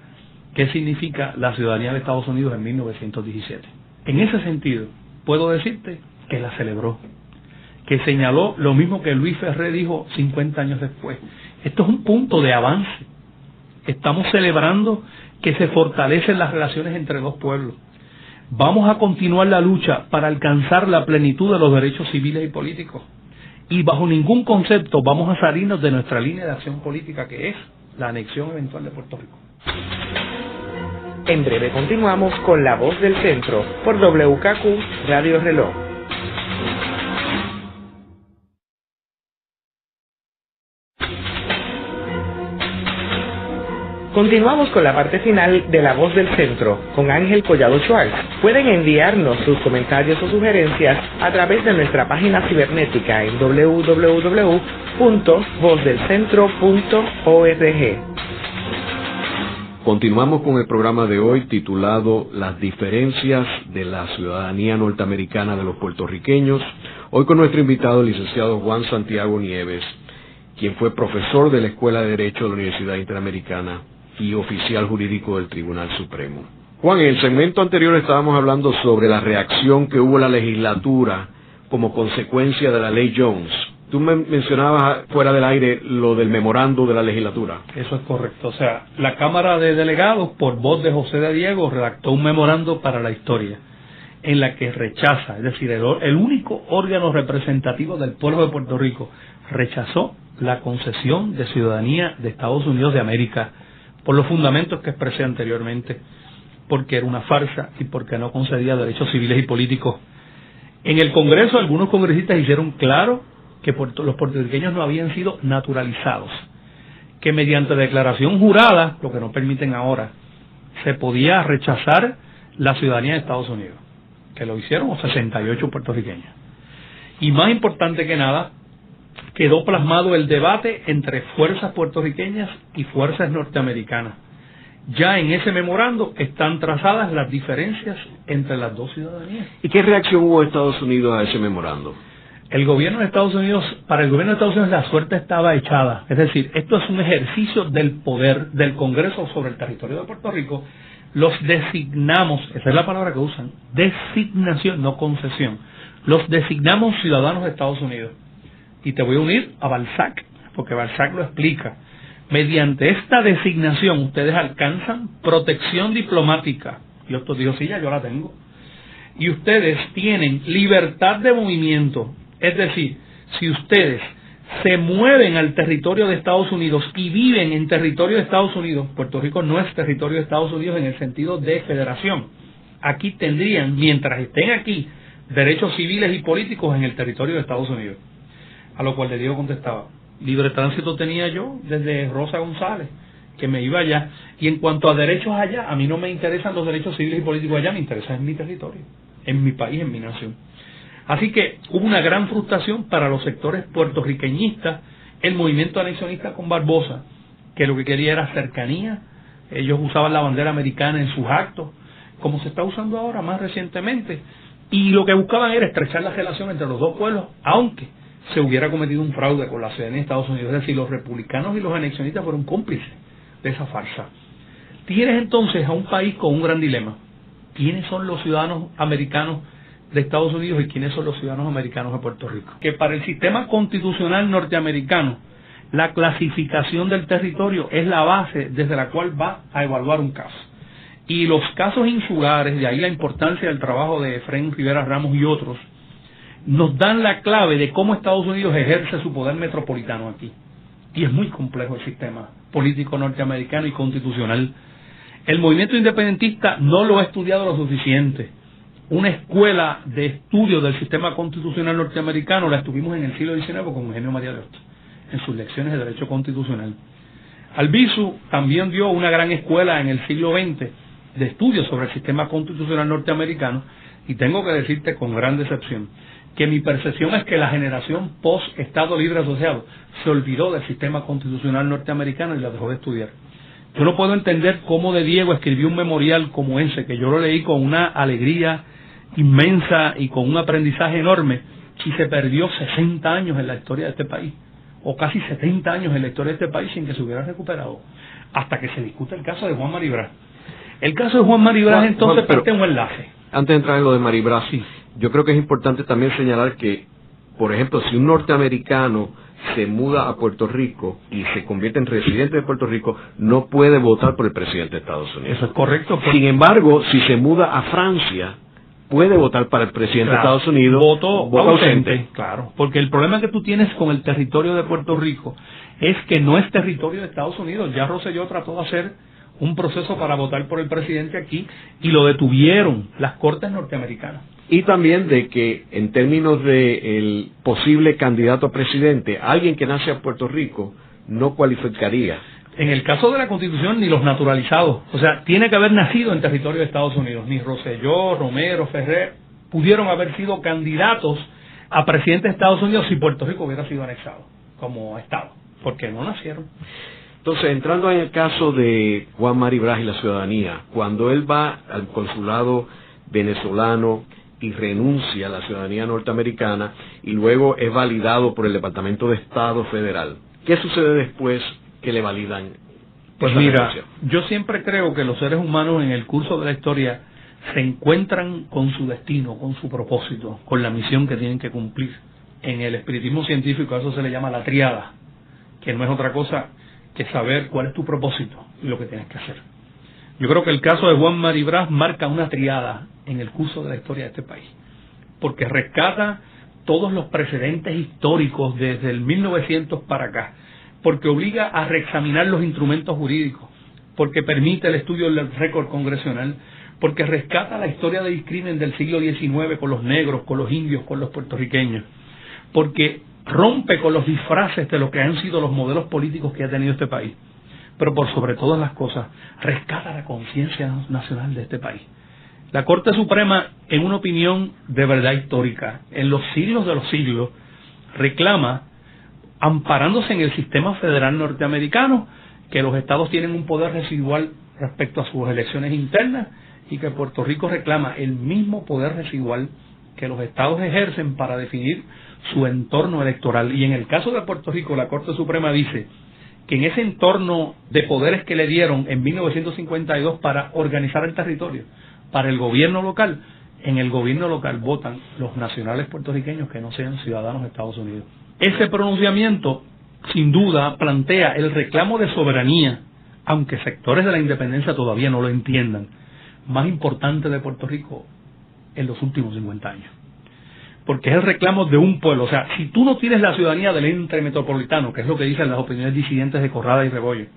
qué significa la ciudadanía de Estados Unidos en 1917. En ese sentido, puedo decirte que la celebró, que señaló lo mismo que Luis Ferré dijo 50 años después. Esto es un punto de avance. Estamos celebrando que se fortalecen las relaciones entre dos pueblos. Vamos a continuar la lucha para alcanzar la plenitud de los derechos civiles y políticos. Y bajo ningún concepto vamos a salirnos de nuestra línea de acción política, que es la anexión eventual de Puerto Rico. En breve continuamos con La Voz del Centro por WKQ Radio Reloj. Continuamos con la parte final de La Voz del Centro con Ángel Collado Schwartz. Pueden enviarnos sus comentarios o sugerencias a través de nuestra página cibernética en www.vozdelcentro.org. Continuamos con el programa de hoy titulado Las diferencias de la ciudadanía norteamericana de los puertorriqueños. Hoy con nuestro invitado, el licenciado Juan Santiago Nieves, quien fue profesor de la Escuela de Derecho de la Universidad Interamericana y oficial jurídico del Tribunal Supremo. Juan, en el segmento anterior estábamos hablando sobre la reacción que hubo en la legislatura como consecuencia de la ley Jones. Tú mencionabas fuera del aire lo del memorando de la legislatura. Eso es correcto. O sea, la Cámara de Delegados, por voz de José de Diego, redactó un memorando para la historia, en la que rechaza, es decir, el único órgano representativo del pueblo de Puerto Rico, rechazó la concesión de ciudadanía de Estados Unidos de América, por los fundamentos que expresé anteriormente, porque era una farsa y porque no concedía derechos civiles y políticos. En el Congreso, algunos congresistas hicieron claro que los puertorriqueños no habían sido naturalizados, que mediante declaración jurada, lo que no permiten ahora, se podía rechazar la ciudadanía de Estados Unidos, que lo hicieron 68 puertorriqueños. Y más importante que nada, quedó plasmado el debate entre fuerzas puertorriqueñas y fuerzas norteamericanas. Ya en ese memorando están trazadas las diferencias entre las dos ciudadanías. ¿Y qué reacción hubo de Estados Unidos a ese memorando? El gobierno de Estados Unidos, para el gobierno de Estados Unidos la suerte estaba echada. Es decir, esto es un ejercicio del poder del Congreso sobre el territorio de Puerto Rico. Los designamos, esa es la palabra que usan, designación, no concesión. Los designamos ciudadanos de Estados Unidos. Y te voy a unir a Balzac, porque Balzac lo explica. Mediante esta designación ustedes alcanzan protección diplomática. Y otro dijo, sí, ya yo la tengo. Y ustedes tienen libertad de movimiento. Es decir, si ustedes se mueven al territorio de Estados Unidos y viven en territorio de Estados Unidos, Puerto Rico no es territorio de Estados Unidos en el sentido de federación. Aquí tendrían, mientras estén aquí, derechos civiles y políticos en el territorio de Estados Unidos. A lo cual le Diego contestaba, libre tránsito tenía yo desde Rosa González, que me iba allá. Y en cuanto a derechos allá, a mí no me interesan los derechos civiles y políticos allá, me interesan en mi territorio, en mi país, en mi nación. Así que hubo una gran frustración para los sectores puertorriqueñistas, el movimiento anexionista con Barbosa, que lo que quería era cercanía. Ellos usaban la bandera americana en sus actos, como se está usando ahora más recientemente, y lo que buscaban era estrechar la relación entre los dos pueblos, aunque se hubiera cometido un fraude con la ciudadanía de Estados Unidos. Es decir, los republicanos y los anexionistas fueron cómplices de esa farsa. Tienes entonces a un país con un gran dilema. ¿Quiénes son los ciudadanos americanos de Estados Unidos y quiénes son los ciudadanos americanos de Puerto Rico? Que para el sistema constitucional norteamericano, la clasificación del territorio es la base desde la cual va a evaluar un caso. Y los casos insulares, de ahí la importancia del trabajo de Efraín Rivera Ramos y otros, nos dan la clave de cómo Estados Unidos ejerce su poder metropolitano aquí. Y es muy complejo el sistema político norteamericano y constitucional. El movimiento independentista no lo ha estudiado lo suficiente. Una escuela de estudio del sistema constitucional norteamericano la estuvimos en el siglo XIX con Eugenio María de Hostos, en sus lecciones de Derecho Constitucional. Albizu también dio una gran escuela en el siglo XX de estudios sobre el sistema constitucional norteamericano, y tengo que decirte con gran decepción que mi percepción es que la generación post-Estado Libre Asociado se olvidó del sistema constitucional norteamericano y la dejó de estudiar. Yo no puedo entender cómo de Diego escribió un memorial como ese, que yo lo leí con una alegría inmensa y con un aprendizaje enorme, y se perdió 60 años en la historia de este país, o casi 70 años en la historia de este país sin que se hubiera recuperado, hasta que se discute el caso de Juan Maribraz. El caso de Juan Maribraz entonces parte un enlace. Antes de entrar en lo de Maribraz, sí, yo creo que es importante también señalar que, por ejemplo, si un norteamericano se muda a Puerto Rico y se convierte en residente de Puerto Rico, no puede votar por el presidente de Estados Unidos. Eso es correcto. Sin embargo, si se muda a Francia, puede votar para el presidente de Estados Unidos. Voto ausente. Claro, porque el problema que tú tienes con el territorio de Puerto Rico es que no es territorio de Estados Unidos. Ya Rosselló trató de hacer un proceso para votar por el presidente aquí y lo detuvieron las cortes norteamericanas. Y también de que en términos de el posible candidato a presidente, alguien que nace en Puerto Rico no cualificaría. En el caso de la Constitución, ni los naturalizados, o sea, tiene que haber nacido en territorio de Estados Unidos. Ni Rosselló, Romero, Ferrer pudieron haber sido candidatos a presidente de Estados Unidos si Puerto Rico hubiera sido anexado como Estado, porque no nacieron. Entonces, entrando en el caso de Juan Maribraz y la ciudadanía, cuando él va al consulado venezolano y renuncia a la ciudadanía norteamericana y luego es validado por el Departamento de Estado Federal, ¿qué sucede después que le validan? Pues mira, yo siempre creo que los seres humanos en el curso de la historia se encuentran con su destino, con su propósito, con la misión que tienen que cumplir. En el espiritismo científico a eso se le llama la triada, que no es otra cosa que saber cuál es tu propósito y lo que tienes que hacer. Yo creo que el caso de Juan Maribraz marca una triada en el curso de la historia de este país, porque rescata todos los precedentes históricos desde el 1900 para acá, porque obliga a reexaminar los instrumentos jurídicos, porque permite el estudio del récord congresional, porque rescata la historia del discrimen del siglo XIX con los negros, con los indios, con los puertorriqueños, porque rompe con los disfraces de lo que han sido los modelos políticos que ha tenido este país, pero por sobre todas las cosas rescata la conciencia nacional de este país. La Corte Suprema, en una opinión de verdad histórica, en los siglos de los siglos, reclama, amparándose en el sistema federal norteamericano, que los estados tienen un poder residual respecto a sus elecciones internas y que Puerto Rico reclama el mismo poder residual que los estados ejercen para definir su entorno electoral. Y en el caso de Puerto Rico, la Corte Suprema dice que en ese entorno de poderes que le dieron en 1952 para organizar el territorio, para el gobierno local, en el gobierno local votan los nacionales puertorriqueños que no sean ciudadanos de Estados Unidos. Ese pronunciamiento, sin duda, plantea el reclamo de soberanía, aunque sectores de la independencia todavía no lo entiendan, más importante de Puerto Rico en los últimos 50 años. Porque es el reclamo de un pueblo. O sea, si tú no tienes la ciudadanía del ente metropolitano, que es lo que dicen las opiniones disidentes de Corrada y Rebollo,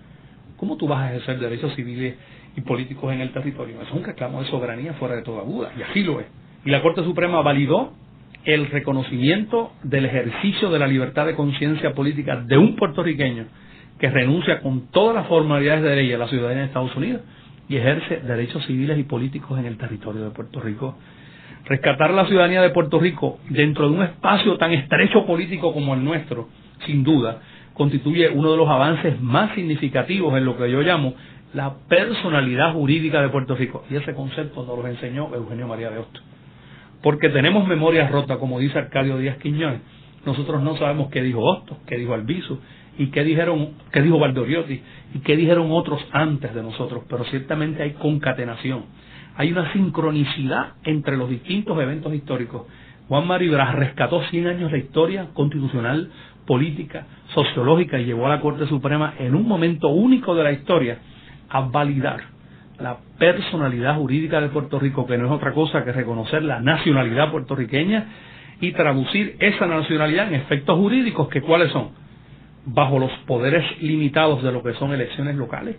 ¿cómo tú vas a ejercer derechos civiles y políticos en el territorio? Eso es un reclamo de soberanía fuera de toda duda, y así lo es. Y la Corte Suprema validó el reconocimiento del ejercicio de la libertad de conciencia política de un puertorriqueño que renuncia con todas las formalidades de ley a la ciudadanía de Estados Unidos y ejerce derechos civiles y políticos en el territorio de Puerto Rico. Rescatar la ciudadanía de Puerto Rico dentro de un espacio tan estrecho político como el nuestro, sin duda, constituye uno de los avances más significativos en lo que yo llamo la personalidad jurídica de Puerto Rico. Y ese concepto nos lo enseñó Eugenio María de Hostos. Porque tenemos memoria rota, como dice Arcadio Díaz Quiñones. Nosotros no sabemos qué dijo Hostos, qué dijo Albizu, y qué dijo Valdoriotti, y qué dijeron otros antes de nosotros, pero ciertamente hay concatenación, hay una sincronicidad entre los distintos eventos históricos. Juan Maribraz rescató 100 años la historia constitucional, política, sociológica, y llevó a la Corte Suprema en un momento único de la historia a validar la personalidad jurídica de Puerto Rico, que no es otra cosa que reconocer la nacionalidad puertorriqueña y traducir esa nacionalidad en efectos jurídicos, que ¿cuáles son? Bajo los poderes limitados de lo que son elecciones locales,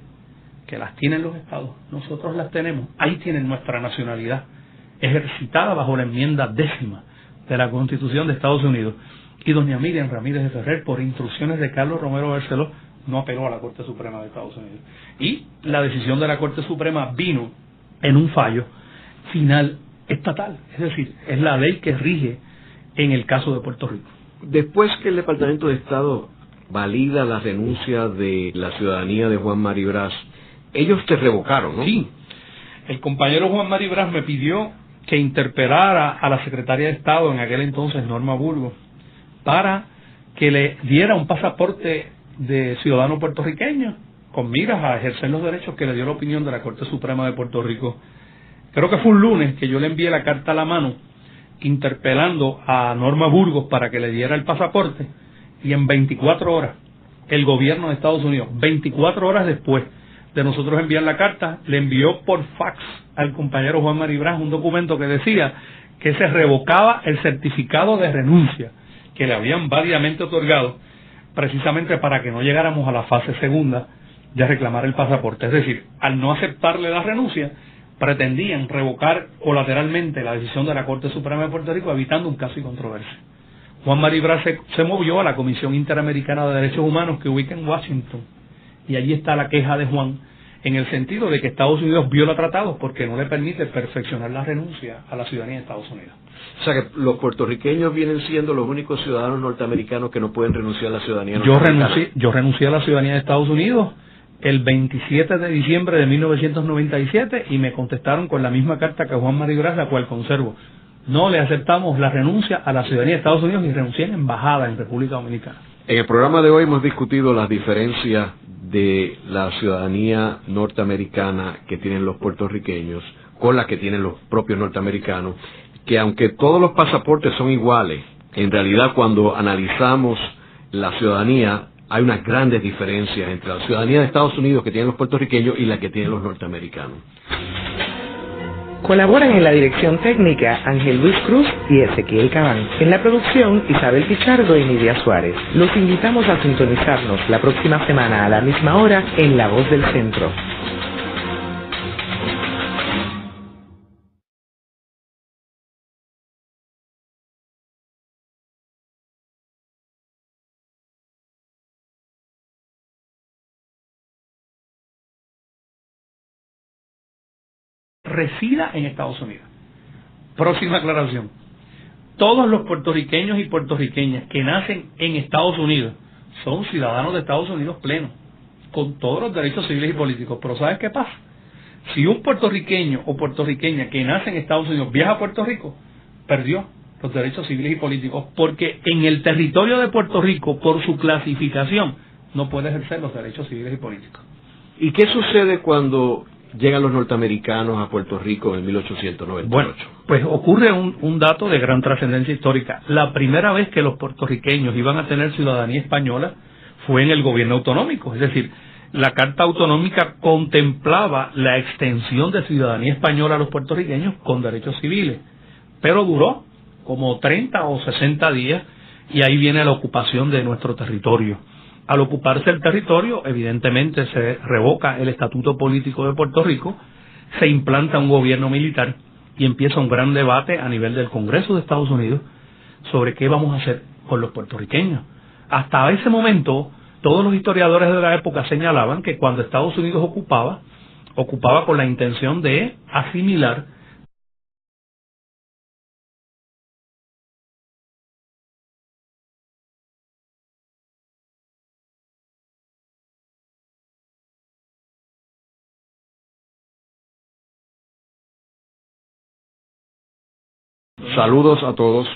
que las tienen los estados, nosotros las tenemos, ahí tienen nuestra nacionalidad, ejercitada bajo la enmienda 10ª de la Constitución de Estados Unidos. Y doña Miriam Ramírez de Ferrer, por instrucciones de Carlos Romero Barceló, no apeló a la Corte Suprema de Estados Unidos. Y la decisión de la Corte Suprema vino en un fallo final estatal, es decir, es la ley que rige en el caso de Puerto Rico. Después que el Departamento de Estado valida la renuncia de la ciudadanía de Juan Mari Brás, ellos te revocaron, ¿no? Sí. El compañero Juan Mari Brás me pidió que interpelara a la secretaria de Estado, en aquel entonces Norma Burgos, para que le diera un pasaporte de ciudadano puertorriqueño con miras a ejercer los derechos que le dio la opinión de la Corte Suprema de Puerto Rico. Creo que fue un lunes que yo le envié la carta a la mano interpelando a Norma Burgos para que le diera el pasaporte, y en 24 horas el gobierno de Estados Unidos, 24 horas después de nosotros enviar la carta, le envió por fax al compañero Juan Mari Brás un documento que decía que se revocaba el certificado de renuncia que le habían válidamente otorgado, precisamente para que no llegáramos a la fase segunda de reclamar el pasaporte. Es decir, al no aceptarle la renuncia, pretendían revocar colateralmente la decisión de la Corte Suprema de Puerto Rico, evitando un caso y controversia. Juan Mari Brás se movió a la Comisión Interamericana de Derechos Humanos, que ubica en Washington, y allí está la queja de Juan, en el sentido de que Estados Unidos viola tratados porque no le permite perfeccionar la renuncia a la ciudadanía de Estados Unidos. O sea que los puertorriqueños vienen siendo los únicos ciudadanos norteamericanos que no pueden renunciar a la ciudadanía norteamericana. Yo renuncié a la ciudadanía de Estados Unidos el 27 de diciembre de 1997 y me contestaron con la misma carta que Juan Mari Brás, la cual conservo. No le aceptamos la renuncia a la ciudadanía de Estados Unidos y renuncié en embajada en República Dominicana. En el programa de hoy hemos discutido las diferencias de la ciudadanía norteamericana que tienen los puertorriqueños con la que tienen los propios norteamericanos, que aunque todos los pasaportes son iguales, en realidad cuando analizamos la ciudadanía hay unas grandes diferencias entre la ciudadanía de Estados Unidos que tienen los puertorriqueños y la que tienen los norteamericanos. Colaboran en la dirección técnica Ángel Luis Cruz y Ezequiel Cabán. En la producción, Isabel Pichardo y Nidia Suárez. Los invitamos a sintonizarnos la próxima semana a la misma hora en La Voz del Centro. Resida en Estados Unidos. Próxima aclaración. Todos los puertorriqueños y puertorriqueñas que nacen en Estados Unidos son ciudadanos de Estados Unidos plenos, con todos los derechos civiles y políticos. Pero ¿sabes qué pasa? Si un puertorriqueño o puertorriqueña que nace en Estados Unidos viaja a Puerto Rico, perdió los derechos civiles y políticos, porque en el territorio de Puerto Rico, por su clasificación, no puede ejercer los derechos civiles y políticos. ¿Y qué sucede cuando llegan los norteamericanos a Puerto Rico en 1898? Bueno, pues ocurre un dato de gran trascendencia histórica. La primera vez que los puertorriqueños iban a tener ciudadanía española fue en el gobierno autonómico, es decir, la Carta Autonómica contemplaba la extensión de ciudadanía española a los puertorriqueños con derechos civiles, pero duró como 30 o 60 días y ahí viene la ocupación de nuestro territorio. Al ocuparse el territorio, evidentemente se revoca el estatuto político de Puerto Rico, se implanta un gobierno militar y empieza un gran debate a nivel del Congreso de Estados Unidos sobre qué vamos a hacer con los puertorriqueños. Hasta ese momento, todos los historiadores de la época señalaban que cuando Estados Unidos ocupaba con la intención de asimilar . Saludos a todos.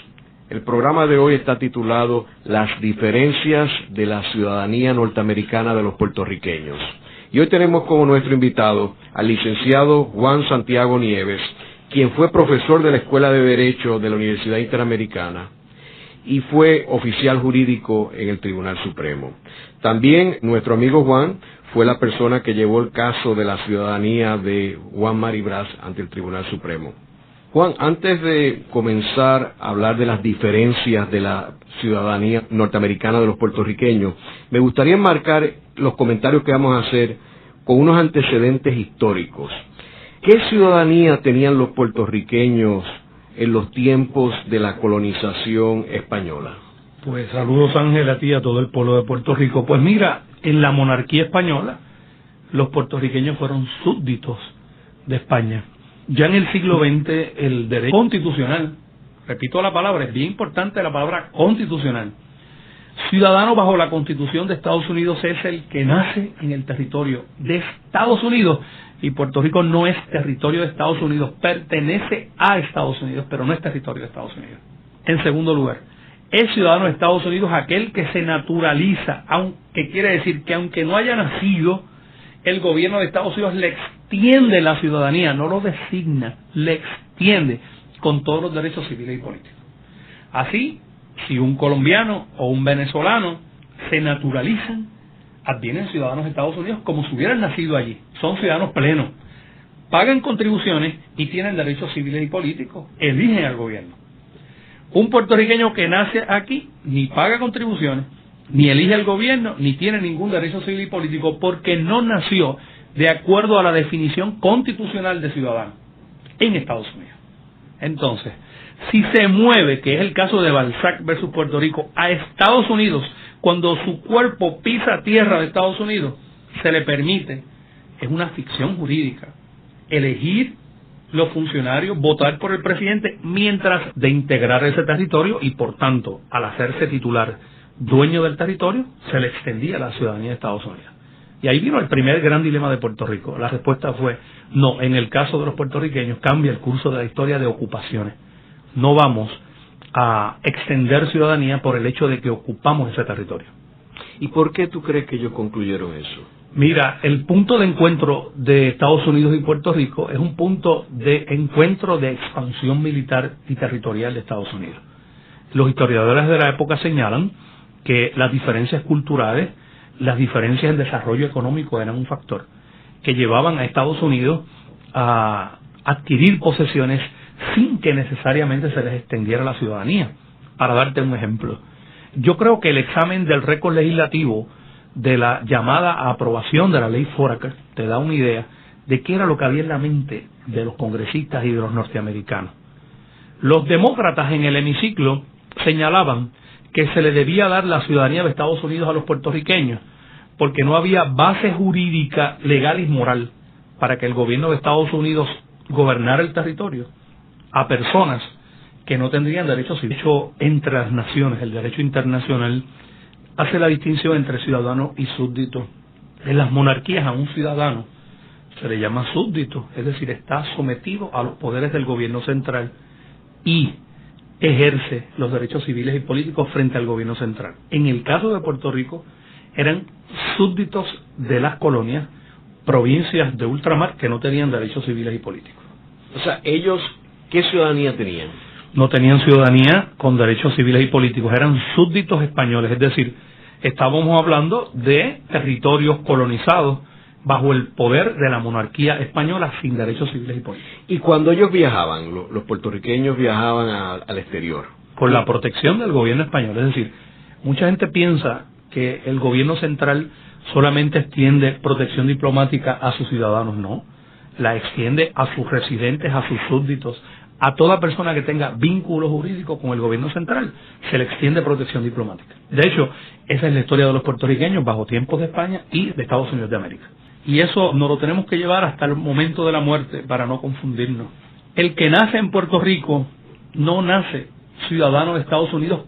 El programa de hoy está titulado Las diferencias de la ciudadanía norteamericana de los puertorriqueños. Y hoy tenemos como nuestro invitado al licenciado Juan Santiago Nieves, quien fue profesor de la Escuela de Derecho de la Universidad Interamericana y fue oficial jurídico en el Tribunal Supremo. También nuestro amigo Juan fue la persona que llevó el caso de la ciudadanía de Juan Mari Brás ante el Tribunal Supremo. Juan, antes de comenzar a hablar de las diferencias de la ciudadanía norteamericana de los puertorriqueños, me gustaría enmarcar los comentarios que vamos a hacer con unos antecedentes históricos. ¿Qué ciudadanía tenían los puertorriqueños en los tiempos de la colonización española? Pues saludos, Ángel, a ti y a todo el pueblo de Puerto Rico. Pues mira, en la monarquía española, los puertorriqueños fueron súbditos de España. Ya en el siglo XX, el derecho constitucional, repito la palabra, es bien importante la palabra constitucional. Ciudadano bajo la Constitución de Estados Unidos es el que nace en el territorio de Estados Unidos, y Puerto Rico no es territorio de Estados Unidos, pertenece a Estados Unidos, pero no es territorio de Estados Unidos. En segundo lugar, es ciudadano de Estados Unidos aquel que se naturaliza, que quiere decir que aunque no haya nacido, el gobierno de Estados Unidos le extiende la ciudadanía, no lo designa, le extiende con todos los derechos civiles y políticos. Así, si un colombiano o un venezolano se naturalizan, advienen ciudadanos de Estados Unidos como si hubieran nacido allí. Son ciudadanos plenos, pagan contribuciones y tienen derechos civiles y políticos, eligen al gobierno. Un puertorriqueño que nace aquí ni paga contribuciones, ni elige al gobierno, ni tiene ningún derecho civil y político porque no nació de acuerdo a la definición constitucional de ciudadano en Estados Unidos. Entonces, si se mueve, que es el caso de Balzac versus Puerto Rico, a Estados Unidos, cuando su cuerpo pisa tierra de Estados Unidos, se le permite, es una ficción jurídica, elegir los funcionarios, votar por el presidente, mientras de integrar ese territorio y, por tanto, al hacerse titular dueño del territorio, se le extendía la ciudadanía de Estados Unidos. Y ahí vino el primer gran dilema de Puerto Rico. La respuesta fue, no, en el caso de los puertorriqueños cambia el curso de la historia de ocupaciones. No vamos a extender ciudadanía por el hecho de que ocupamos ese territorio. ¿Y por qué tú crees que ellos concluyeron eso? Mira, el punto de encuentro de Estados Unidos y Puerto Rico es un punto de encuentro de expansión militar y territorial de Estados Unidos. Los historiadores de la época señalan que las diferencias culturales, las diferencias en desarrollo económico eran un factor que llevaban a Estados Unidos a adquirir posesiones sin que necesariamente se les extendiera la ciudadanía. Para darte un ejemplo, yo creo que el examen del récord legislativo de la llamada aprobación de la ley Foraker te da una idea de qué era lo que había en la mente de los congresistas y de los norteamericanos. Los demócratas en el hemiciclo señalaban que se le debía dar la ciudadanía de Estados Unidos a los puertorriqueños porque no había base jurídica, legal y moral para que el gobierno de Estados Unidos gobernara el territorio a personas que no tendrían derechos civiles. El derecho entre las naciones, el derecho internacional, hace la distinción entre ciudadano y súbdito. En las monarquías a un ciudadano se le llama súbdito, es decir, está sometido a los poderes del gobierno central y ejerce los derechos civiles y políticos frente al gobierno central. En el caso de Puerto Rico, eran súbditos de las colonias, provincias de ultramar que no tenían derechos civiles y políticos. O sea, ellos, ¿qué ciudadanía tenían? No tenían ciudadanía con derechos civiles y políticos, eran súbditos españoles, es decir, estábamos hablando de territorios colonizados bajo el poder de la monarquía española sin derechos civiles y políticos. Y cuando ellos viajaban, los puertorriqueños viajaban al exterior, con la protección del gobierno español. Es decir, mucha gente piensa que el gobierno central solamente extiende protección diplomática a sus ciudadanos. No, la extiende a sus residentes, a sus súbditos, a toda persona que tenga vínculo jurídico con el gobierno central, se le extiende protección diplomática. De hecho, esa es la historia de los puertorriqueños bajo tiempos de España y de Estados Unidos de América. Y eso nos lo tenemos que llevar hasta el momento de la muerte para no confundirnos. El que nace en Puerto Rico no nace ciudadano de Estados Unidos